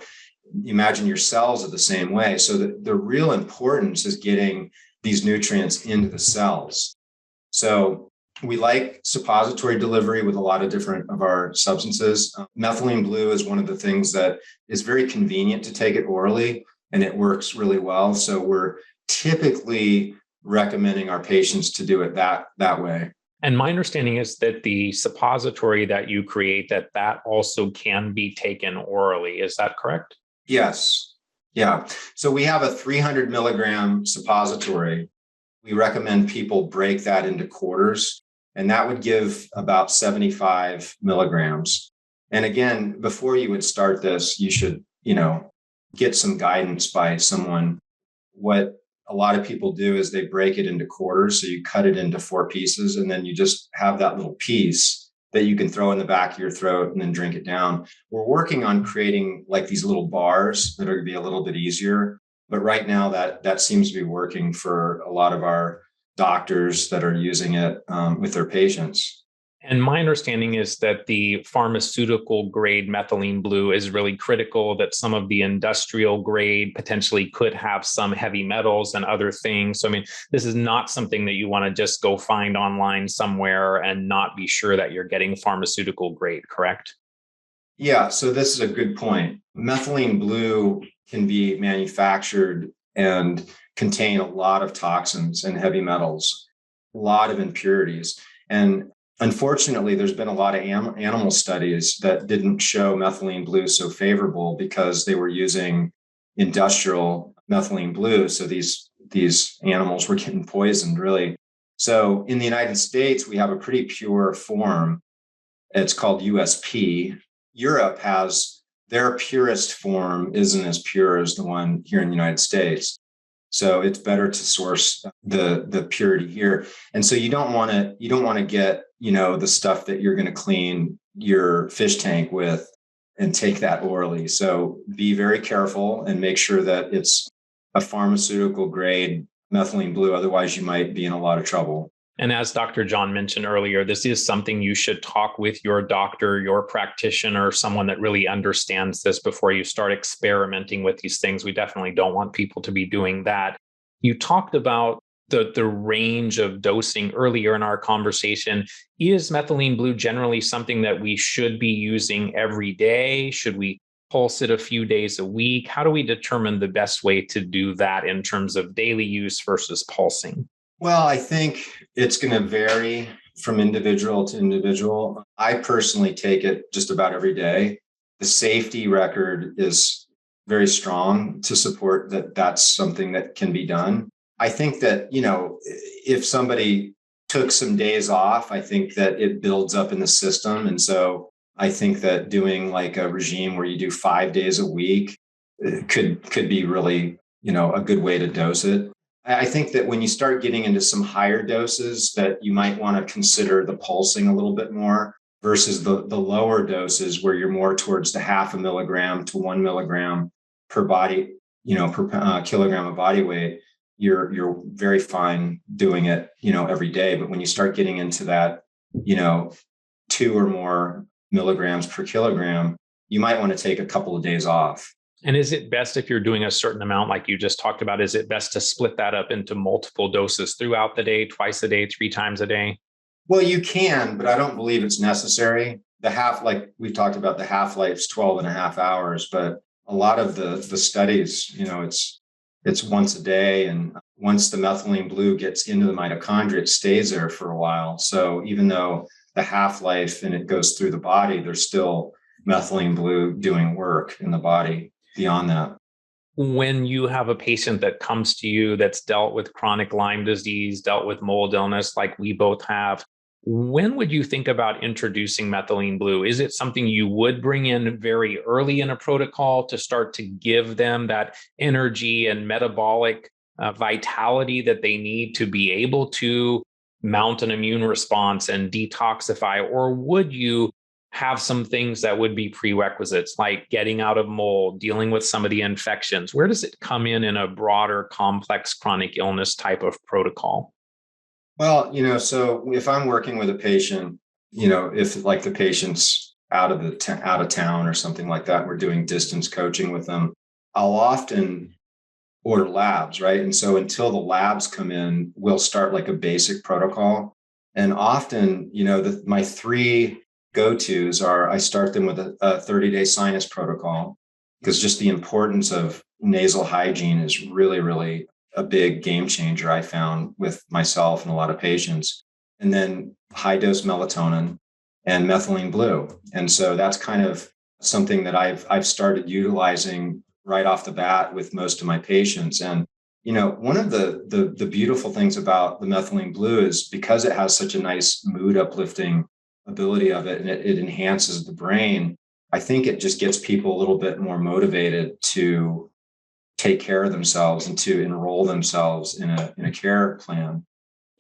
imagine your cells are the same way. So the real importance is getting these nutrients into the cells. So we like suppository delivery with a lot of different of our substances. Methylene blue is one of the things that is very convenient to take it orally, and it works really well. So we're typically recommending our patients to do it that way. And my understanding is that the suppository that you create, that also can be taken orally. Is that correct? Yes. Yeah. So we have a 300 milligram suppository. We recommend people break that into quarters. And that would give about 75 milligrams. And again, before you would start this, you should, get some guidance by someone. What a lot of people do is they break it into quarters. So you cut it into 4 pieces, and then you just have that little piece that you can throw in the back of your throat and then drink it down. We're working on creating like these little bars that are going to be a little bit easier. But right now that seems to be working for a lot of our doctors that are using it with their patients. And my understanding is that the pharmaceutical grade methylene blue is really critical, that some of the industrial grade potentially could have some heavy metals and other things. So, I mean, this is not something that you want to just go find online somewhere and not be sure that you're getting pharmaceutical grade, correct? Yeah, so this is a good point. Methylene blue can be manufactured and contain a lot of toxins and heavy metals, a lot of impurities. And Unfortunately, there's been a lot of animal studies that didn't show methylene blue so favorable because they were using industrial methylene blue. So these animals were getting poisoned, really. So in the United States, we have a pretty pure form. It's called USP. Europe has their purest form isn't as pure as the one here in the United States. So it's better to source the purity here. And so you don't want to get, the stuff that you're going to clean your fish tank with and take that orally. So be very careful and make sure that it's a pharmaceutical grade methylene blue. Otherwise, you might be in a lot of trouble. And as Dr. John mentioned earlier, this is something you should talk with your doctor, your practitioner, someone that really understands this before you start experimenting with these things. We definitely don't want people to be doing that. You talked about the range of dosing earlier in our conversation. Is methylene blue generally something that we should be using every day? Should we pulse it a few days a week? How do we determine the best way to do that in terms of daily use versus pulsing? Well, I think it's going to vary from individual to individual. I personally take it just about every day. The safety record is very strong to support that that's something that can be done. I think that, if somebody took some days off, I think that it builds up in the system. And so I think that doing like a regime where you do 5 days a week could be really, a good way to dose it. I think that when you start getting into some higher doses, that you might want to consider the pulsing a little bit more versus the lower doses where you're more towards the 0.5 milligram to 1 milligram per body, per kilogram of body weight. You're very fine doing it, every day. But when you start getting into that, 2 or more milligrams per kilogram, you might want to take a couple of days off. And is it best if you're doing a certain amount, like you just talked about, is it best to split that up into multiple doses throughout the day, twice a day, 3 times a day? Well, you can, but I don't believe it's necessary. Like we've talked about, the half-life's 12 and a half hours, but a lot of the studies, it's once a day. And once the methylene blue gets into the mitochondria, it stays there for a while. So even though the half-life and it goes through the body, there's still methylene blue doing work in the body beyond that. When you have a patient that comes to you that's dealt with chronic Lyme disease, dealt with mold illness like we both have, when would you think about introducing methylene blue? Is it something you would bring in very early in a protocol to start to give them that energy and metabolic vitality that they need to be able to mount an immune response and detoxify? Or would you have some things that would be prerequisites, like getting out of mold, dealing with some of the infections? Where does it come in a broader, complex chronic illness type of protocol? Well, so if I'm working with a patient, if like the patient's out of town or something like that, we're doing distance coaching with them, I'll often order labs, right? And so until the labs come in, we'll start like a basic protocol. And often, my 3 go-tos are, I start them with a 30-day sinus protocol, because just the importance of nasal hygiene is really, really a big game changer, I found, with myself and a lot of patients. And then high dose melatonin and methylene blue. And so that's kind of something that I've started utilizing right off the bat with most of my patients. And one of the beautiful things about the methylene blue is because it has such a nice mood uplifting ability of it, and it enhances the brain. I think it just gets people a little bit more motivated to take care of themselves and to enroll themselves in a care plan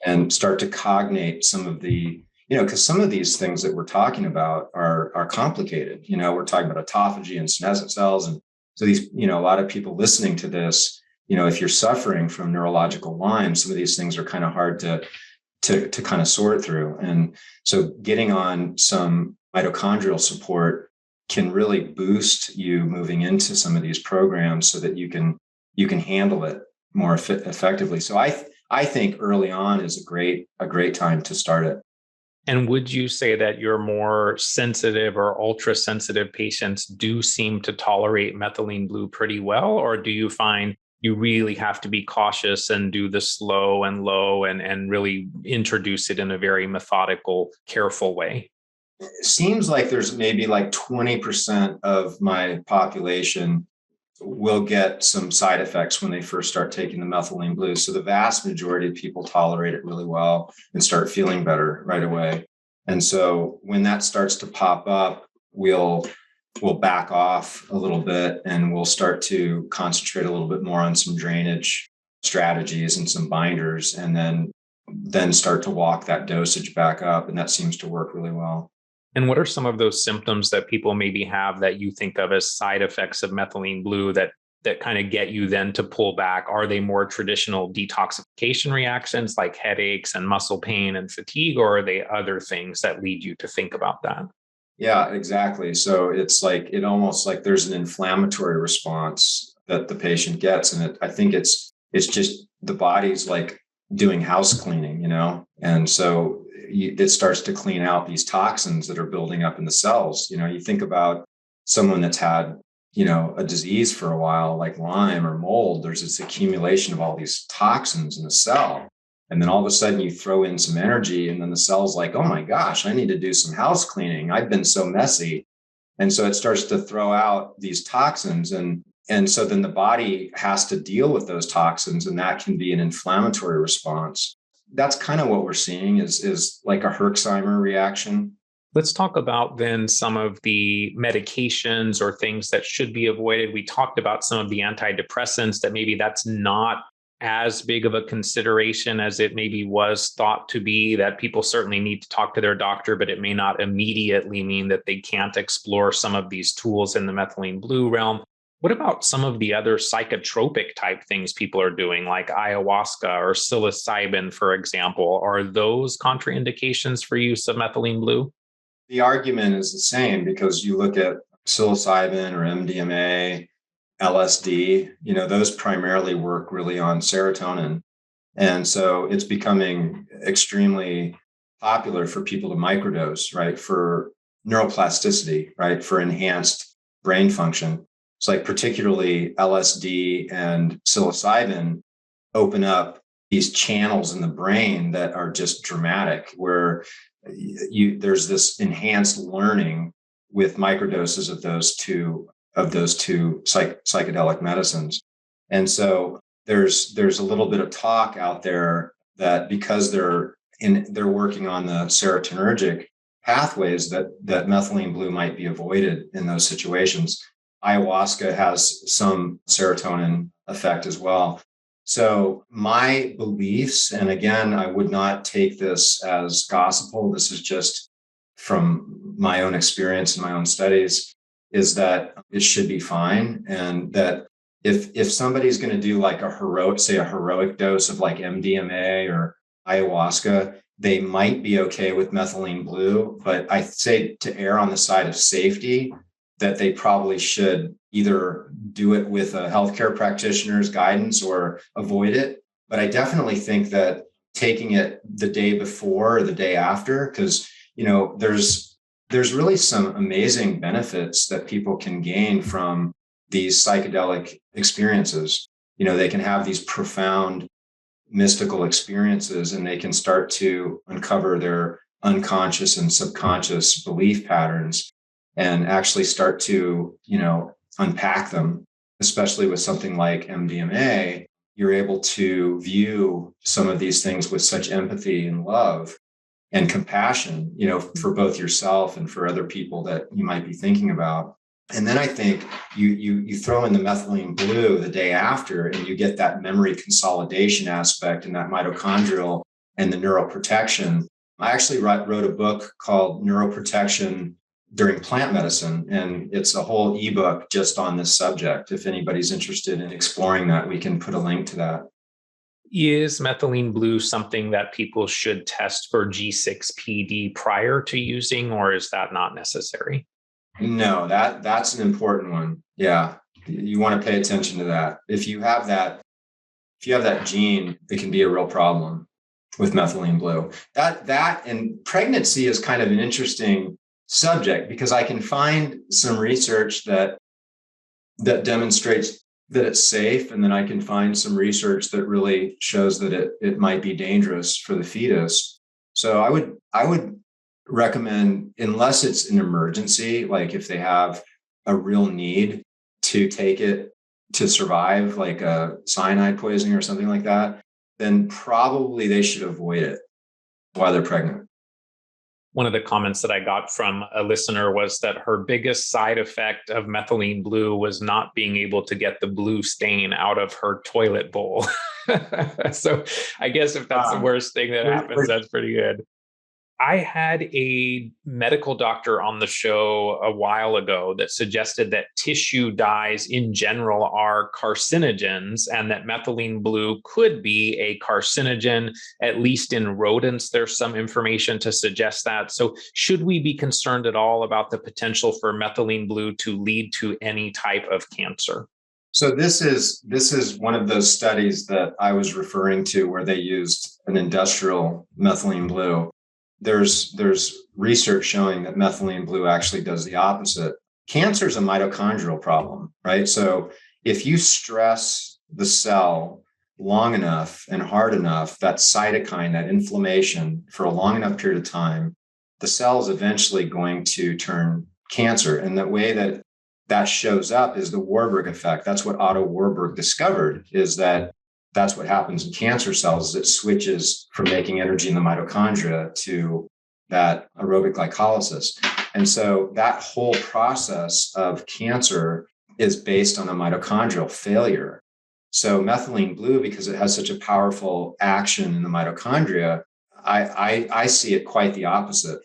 and start to cognate some of the, because some of these things that we're talking about are complicated. We're talking about autophagy and senescent cells. And so these, a lot of people listening to this, if you're suffering from neurological Lyme, some of these things are kind of hard to kind of sort through. And so getting on some mitochondrial support can really boost you moving into some of these programs so that you can handle it more effectively. So I think early on is a great time to start it. And would you say that your more sensitive or ultra sensitive patients do seem to tolerate methylene blue pretty well? Or do you find you really have to be cautious and do the slow and low and really introduce it in a very methodical, careful way. It seems like there's maybe like 20% of my population will get some side effects when they first start taking the methylene blue. So the vast majority of people tolerate it really well and start feeling better right away. And so when that starts to pop up, we'll back off a little bit and we'll start to concentrate a little bit more on some drainage strategies and some binders, and then start to walk that dosage back up. And that seems to work really well. And what are some of those symptoms that people maybe have that you think of as side effects of methylene blue that kind of get you then to pull back? Are they more traditional detoxification reactions like headaches and muscle pain and fatigue, or are they other things that lead you to think about that? Yeah, exactly. So it's like, it almost like there's an inflammatory response that the patient gets. And I think it's just the body's like doing house cleaning, and so it starts to clean out these toxins that are building up in the cells. You think about someone that's had, a disease for a while, like Lyme or mold. There's this accumulation of all these toxins in the cell. And then all of a sudden you throw in some energy, and then the cell's like, oh my gosh, I need to do some house cleaning. I've been so messy. And so it starts to throw out these toxins. And so then the body has to deal with those toxins, and that can be an inflammatory response. That's kind of what we're seeing is like a Herxheimer reaction. Let's talk about then some of the medications or things that should be avoided. We talked about some of the antidepressants, that maybe that's not as big of a consideration as it maybe was thought to be, that people certainly need to talk to their doctor, but it may not immediately mean that they can't explore some of these tools in the methylene blue realm. What about some of the other psychotropic type things people are doing, like ayahuasca or psilocybin, for example? Are those contraindications for use of methylene blue? The argument is the same, because you look at psilocybin or MDMA, LSD, those primarily work really on serotonin. And so it's becoming extremely popular for people to microdose, right? For neuroplasticity, right? For enhanced brain function. It's like particularly LSD and psilocybin open up these channels in the brain that are just dramatic, where there's this enhanced learning with microdoses of those two psychedelic medicines. And so there's a little bit of talk out there that because they're working on the serotonergic pathways, that methylene blue might be avoided in those situations. Ayahuasca has some serotonin effect as well. So my beliefs, and again, I would not take this as gospel, this is just from my own experience and my own studies, is that it should be fine. And that if somebody's going to do like a heroic dose of like MDMA or ayahuasca, they might be okay with methylene blue. But I say to err on the side of safety, that they probably should either do it with a healthcare practitioner's guidance or avoid it. But I definitely think that taking it the day before or the day after, because, there's really some amazing benefits that people can gain from these psychedelic experiences. They can have these profound mystical experiences, and they can start to uncover their unconscious and subconscious belief patterns and actually start to, unpack them. Especially with something like MDMA, you're able to view some of these things with such empathy and love and compassion, for both yourself and for other people that you might be thinking about. And then I think you throw in the methylene blue the day after, and you get that memory consolidation aspect and that mitochondrial and the neuroprotection. I actually wrote a book called Neuroprotection During Plant Medicine, and it's a whole ebook just on this subject. If anybody's interested in exploring that, we can put a link to that. Is methylene blue something that people should test for G6PD prior to using, or is that not necessary? No, that's an important one. Yeah, you want to pay attention to that. If you have that gene, it can be a real problem with methylene blue. That and pregnancy is kind of an interesting subject, because I can find some research that demonstrates that it's safe, and then I can find some research that really shows that it might be dangerous for the fetus. So I would recommend, unless it's an emergency, like if they have a real need to take it to survive, like a cyanide poisoning or something like that, then probably they should avoid it while they're pregnant. One of the comments that I got from a listener was that her biggest side effect of methylene blue was not being able to get the blue stain out of her toilet bowl. So I guess if that's the worst thing that happens, that's pretty good. I had a medical doctor on the show a while ago that suggested that tissue dyes in general are carcinogens and that methylene blue could be a carcinogen, at least in rodents. There's some information to suggest that. So should we be concerned at all about the potential for methylene blue to lead to any type of cancer? So this is one of those studies that I was referring to where they used an industrial methylene blue. There's research showing that methylene blue actually does the opposite. Cancer is a mitochondrial problem, right? So if you stress the cell long enough and hard enough, that cytokine, that inflammation for a long enough period of time, the cell is eventually going to turn cancer. And the way that that shows up is the Warbird Effect. That's what Otto Warburg discovered, is that that's what happens in cancer cells. It switches from making energy in the mitochondria to that aerobic glycolysis. And so that whole process of cancer is based on a mitochondrial failure. So methylene blue, because it has such a powerful action in the mitochondria, I see it quite the opposite.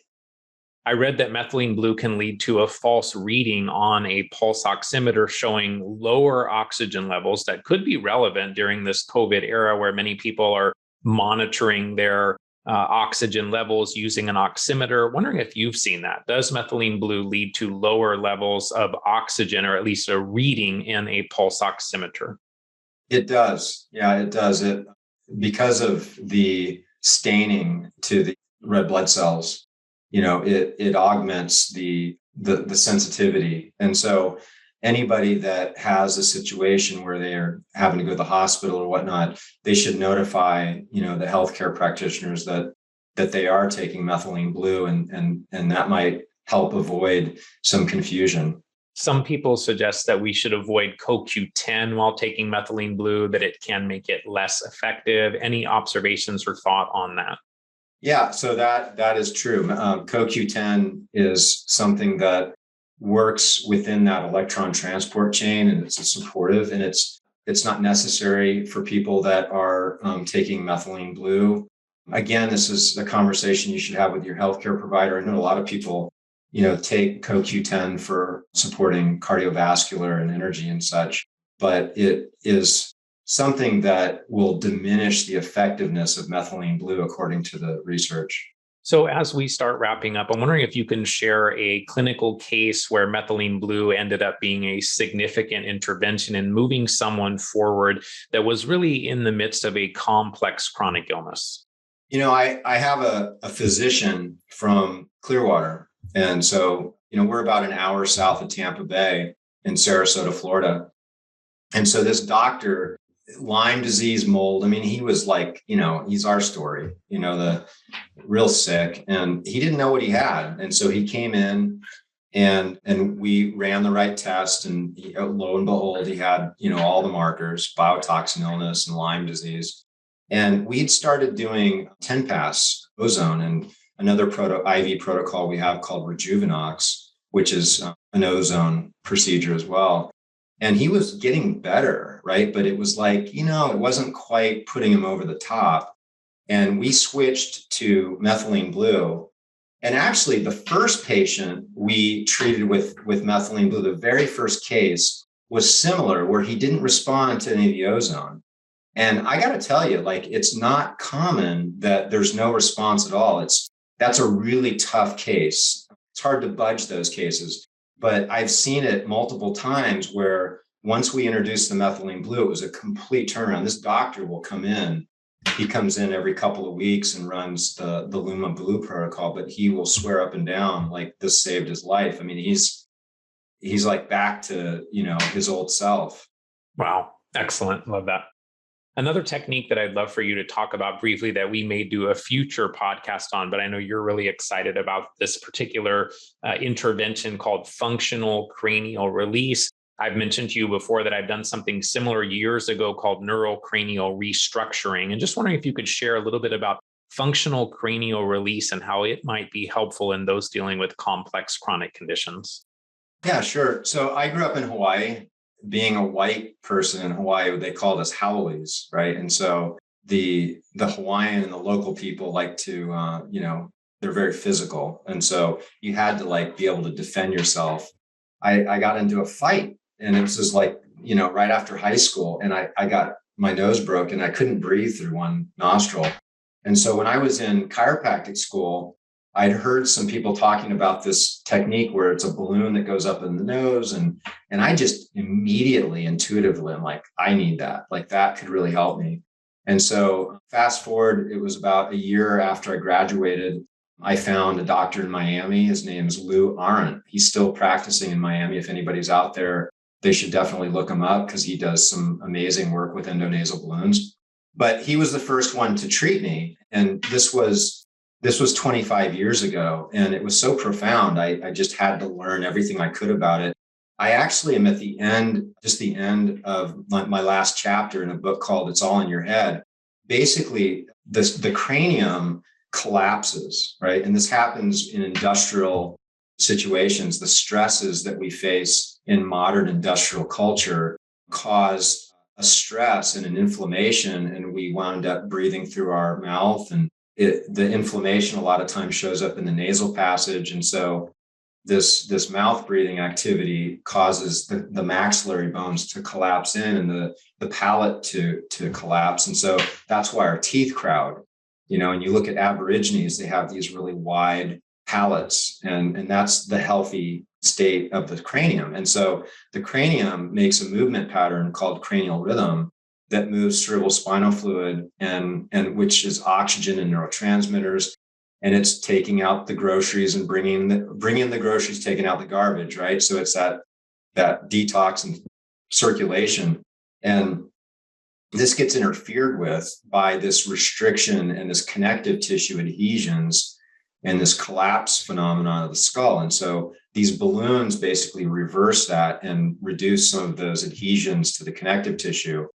I read that methylene blue can lead to a false reading on a pulse oximeter showing lower oxygen levels that could be relevant during this COVID era where many people are monitoring their oxygen levels using an oximeter. Wondering if you've seen that. Does methylene blue lead to lower levels of oxygen, or at least a reading in a pulse oximeter? It does. Yeah, it does. It because of the staining to the red blood cells. It augments the sensitivity. And so anybody that has a situation where they are having to go to the hospital or whatnot, they should notify, the healthcare practitioners that they are taking methylene blue, and that might help avoid some confusion. Some people suggest that we should avoid CoQ10 while taking methylene blue, that it can make it less effective. Any observations or thought on that? Yeah, so that is true. CoQ10 is something that works within that electron transport chain, and it's a supportive, and it's not necessary for people that are taking methylene blue. Again, this is a conversation you should have with your healthcare provider. I know a lot of people, take CoQ10 for supporting cardiovascular and energy and such, but it is something that will diminish the effectiveness of methylene blue, according to the research. So as we start wrapping up, I'm wondering if you can share a clinical case where methylene blue ended up being a significant intervention in moving someone forward that was really in the midst of a complex chronic illness. I have a physician from Clearwater. And so, we're about an hour south of Tampa Bay in Sarasota, Florida. And so this doctor, Lyme disease, mold. I mean, he was like, he's our story, the real sick, and he didn't know what he had. And so he came in and we ran the right test, and lo and behold, he had, all the markers, biotoxin illness and Lyme disease. And we'd started doing 10-pass ozone and another IV protocol we have called Rejuvenox, which is an ozone procedure as well. And he was getting better, right? But it was like, it wasn't quite putting him over the top. And we switched to methylene blue. And actually, the first patient we treated with methylene blue, the very first case, was similar, where he didn't respond to any of the ozone. And I got to tell you, it's not common that there's no response at all. That's a really tough case. It's hard to budge those cases. But I've seen it multiple times where once we introduced the methylene blue, it was a complete turnaround. This doctor will come in. He comes in every couple of weeks and runs the Luma Blue protocol, but he will swear up and down like this saved his life. I mean, he's like back to, his old self. Wow. Excellent. Love that. Another technique that I'd love for you to talk about briefly that we may do a future podcast on, but I know you're really excited about this particular intervention called functional cranial release. I've mentioned to you before that I've done something similar years ago called neurocranial restructuring. And just wondering if you could share a little bit about functional cranial release and how it might be helpful in those dealing with complex chronic conditions. Yeah, sure. So I grew up in Hawaii. Being a white person in Hawaii, they called us howlies, right? And so the Hawaiian and the local people like to, they're very physical, and so you had to like be able to defend yourself. I got into a fight, and it was just like, right after high school, and I got my nose broken. I couldn't breathe through one nostril, and so when I was in chiropractic school, I'd heard some people talking about this technique where it's a balloon that goes up in the nose. And I just immediately, intuitively, I'm like, I need that. Like that could really help me. And so fast forward, it was about a year after I graduated, I found a doctor in Miami. His name is Lieurance. He's still practicing in Miami. If anybody's out there, they should definitely look him up because he does some amazing work with endonasal balloons. But he was the first one to treat me. And this was 25 years ago, and it was so profound. I just had to learn everything I could about it. I actually am at the end of my last chapter in a book called It's All in Your Head. Basically, the cranium collapses, right? And this happens in industrial situations. The stresses that we face in modern industrial culture cause a stress and an inflammation, and we wound up breathing through our mouth, and the inflammation a lot of times shows up in the nasal passage. And so this mouth breathing activity causes the maxillary bones to collapse in and the palate to collapse. And so that's why our teeth crowd, and you look at Aborigines, they have these really wide palates, and that's the healthy state of the cranium. And so the cranium makes a movement pattern called cranial rhythm that moves cerebrospinal fluid and which is oxygen and neurotransmitters, and it's taking out the groceries and bringing the groceries, taking out the garbage, right? So it's that detox and circulation, and this gets interfered with by this restriction and this connective tissue adhesions and this collapse phenomenon of the skull. And so these balloons basically reverse that and reduce some of those adhesions to the connective tissue.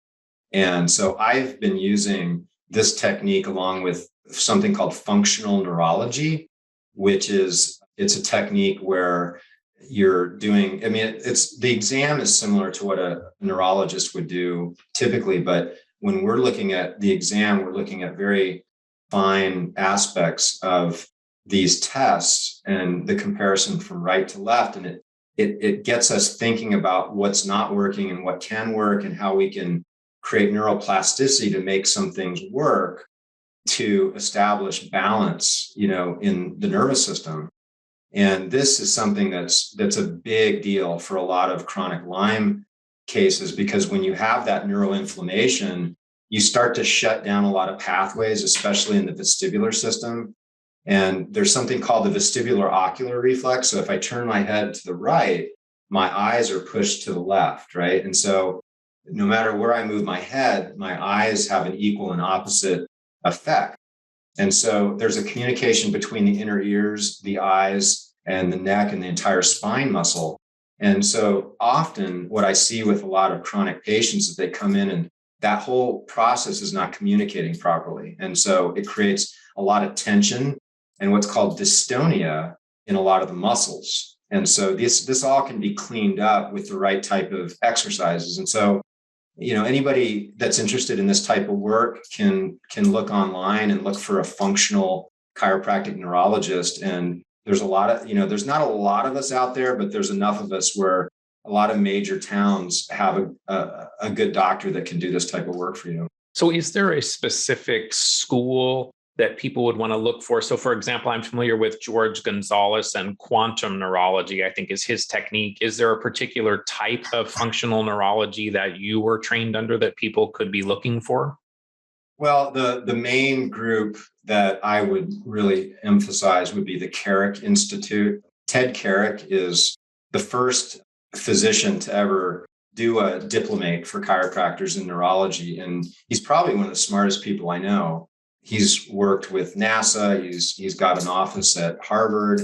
And so I've been using this technique along with something called functional neurology, which is, it's a technique where you're doing, it's the exam is similar to what a neurologist would do typically, but when we're looking at the exam, we're looking at very fine aspects of these tests and the comparison from right to left. And it gets us thinking about what's not working and what can work and how we can create neuroplasticity to make some things work to establish balance, in the nervous system. And this is something that's a big deal for a lot of chronic Lyme cases, because when you have that neuroinflammation, you start to shut down a lot of pathways, especially in the vestibular system. And there's something called the vestibular ocular reflex. So if I turn my head to the right, my eyes are pushed to the left, right? And so no matter where I move my head, my eyes have an equal and opposite effect. And so there's a communication between the inner ears, the eyes, and the neck and the entire spine muscle. And so often what I see with a lot of chronic patients is they come in and that whole process is not communicating properly. And so it creates a lot of tension and what's called dystonia in a lot of the muscles. And so this all can be cleaned up with the right type of exercises. And so anybody that's interested in this type of work can look online and look for a functional chiropractic neurologist. And there's a lot of, there's not a lot of us out there, but there's enough of us where a lot of major towns have a good doctor that can do this type of work for you. So is there a specific school that people would want to look for? So for example, I'm familiar with George Gonzalez and quantum neurology, I think is his technique. Is there a particular type of functional neurology that you were trained under that people could be looking for? Well, the main group that I would really emphasize would be the Carrick Institute. Ted Carrick is the first physician to ever do a diplomate for chiropractors in neurology. And he's probably one of the smartest people I know. He's worked with NASA. He's got an office at Harvard.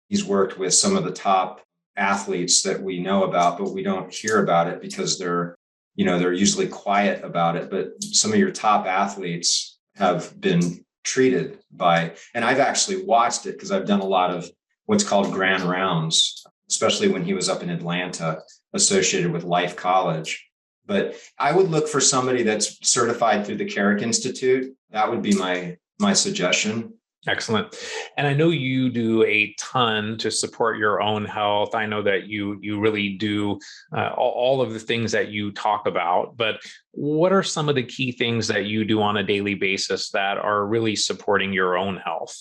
He's worked with some of the top athletes that we know about, but we don't hear about it because they're usually quiet about it. But some of your top athletes have been treated by, and I've actually watched it because I've done a lot of what's called grand rounds, especially when he was up in Atlanta, associated with Life College. But I would look for somebody that's certified through the Carrick Institute. That would be my suggestion. Excellent. And I know you do a ton to support your own health. I know that you really do all of the things that you talk about, but what are some of the key things that you do on a daily basis that are really supporting your own health?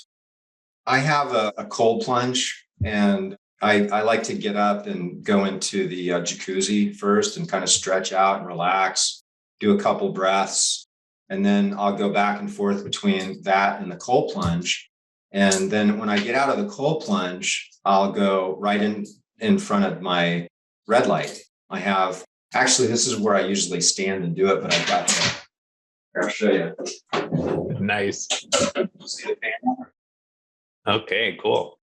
I have a cold plunge, and I like to get up and go into the jacuzzi first and kind of stretch out and relax, do a couple breaths. And then I'll go back and forth between that and the cold plunge. And then when I get out of the cold plunge, I'll go right in front of my red light. This is where I usually stand and do it, but I'll show you. Nice. See the panel? Okay, cool.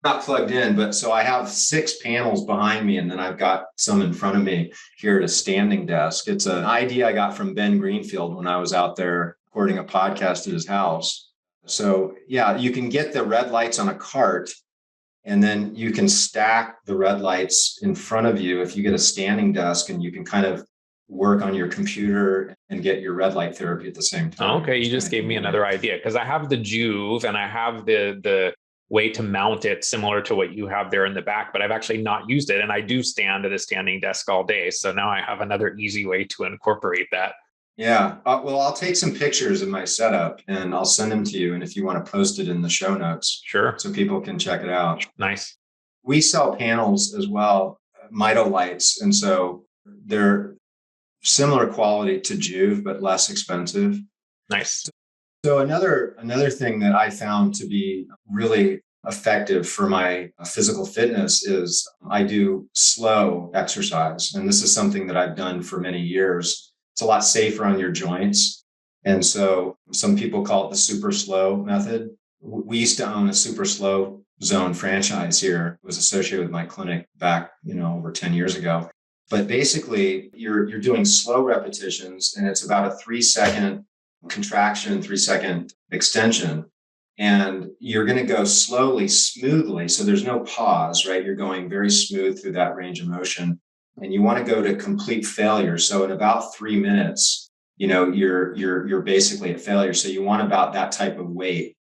Not plugged in, but so I have 6 panels behind me, and then I've got some in front of me here at a standing desk. It's an idea I got from Ben Greenfield when I was out there recording a podcast at his house. So yeah, you can get the red lights on a cart, and then you can stack the red lights in front of you if you get a standing desk, and you can kind of work on your computer and get your red light therapy at the same time. Okay, you just gave me another idea, because I have the Juve and I have the way to mount it similar to what you have there in the back, but I've actually not used it. And I do stand at a standing desk all day. So now I have another easy way to incorporate that. Yeah. Well, I'll take some pictures of my setup and I'll send them to you. And if you want to post it in the show notes, sure, so people can check it out. Nice. We sell panels as well, Mido lights. And so they're similar quality to Juve, but less expensive. Nice. So another thing that I found to be really effective for my physical fitness is I do slow exercise. And this is something that I've done for many years. It's a lot safer on your joints. And so some people call it the super slow method. We used to own a super slow zone franchise here. It was associated with my clinic back, over 10 years ago. But basically you're doing slow repetitions, and it's about a 3-second contraction, 3-second extension. And you're going to go slowly, smoothly. So there's no pause, right? You're going very smooth through that range of motion. And you want to go to complete failure. So in about 3 minutes, you're basically at failure. So you want about that type of weight.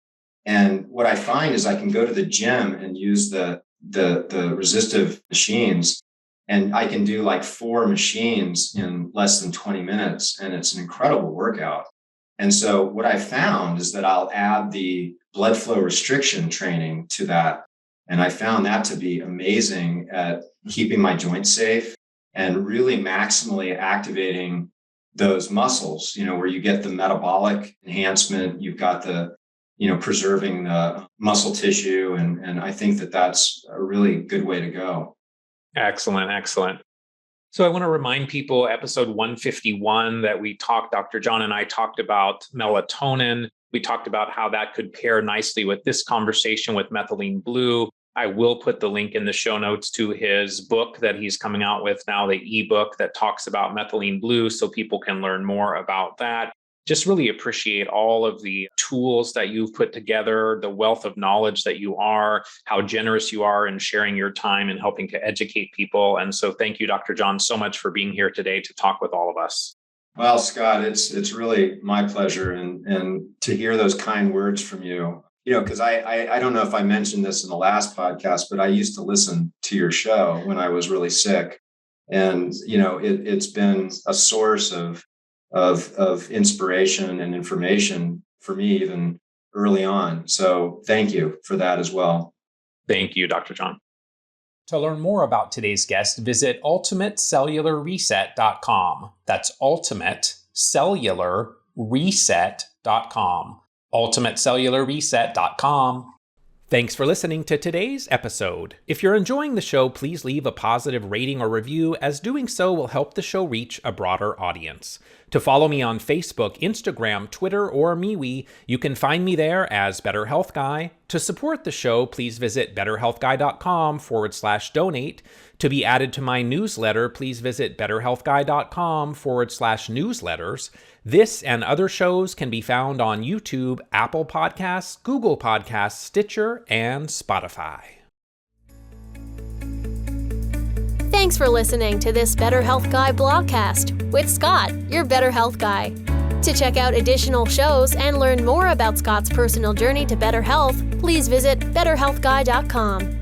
And what I find is I can go to the gym and use the resistive machines, and I can do like 4 machines in less than 20 minutes. And it's an incredible workout. And so what I found is that I'll add the blood flow restriction training to that. And I found that to be amazing at keeping my joints safe and really maximally activating those muscles, where you get the metabolic enhancement, you've got the, preserving the muscle tissue. And I think that that's a really good way to go. Excellent. Excellent. So I want to remind people, episode 151, that Dr. John and I talked about melatonin. We talked about how that could pair nicely with this conversation with Methylene Blue. I will put the link in the show notes to his book that he's coming out with now, the ebook that talks about Methylene Blue, so people can learn more about that. Just really appreciate all of the tools that you've put together, the wealth of knowledge that you are, how generous you are in sharing your time and helping to educate people. And so thank you, Dr. John, so much for being here today to talk with all of us. Well, Scott, it's really my pleasure. And to hear those kind words from you, because I don't know if I mentioned this in the last podcast, but I used to listen to your show when I was really sick. And, it's been a source of inspiration and information for me even early on. So thank you for that as well. Thank you, Dr. John. To learn more about today's guest, visit ultimatecellularreset.com. That's ultimatecellularreset.com. ultimatecellularreset.com. Thanks for listening to today's episode. If you're enjoying the show, please leave a positive rating or review, as doing so will help the show reach a broader audience. To follow me on Facebook, Instagram, Twitter, or MeWe, you can find me there as Better Health Guy. To support the show, please visit betterhealthguy.com/donate. To be added to my newsletter, please visit betterhealthguy.com/newsletters. This and other shows can be found on YouTube, Apple Podcasts, Google Podcasts, Stitcher, and Spotify. Thanks for listening to this Better Health Guy blogcast with Scott, your Better Health Guy. To check out additional shows and learn more about Scott's personal journey to better health, please visit betterhealthguy.com.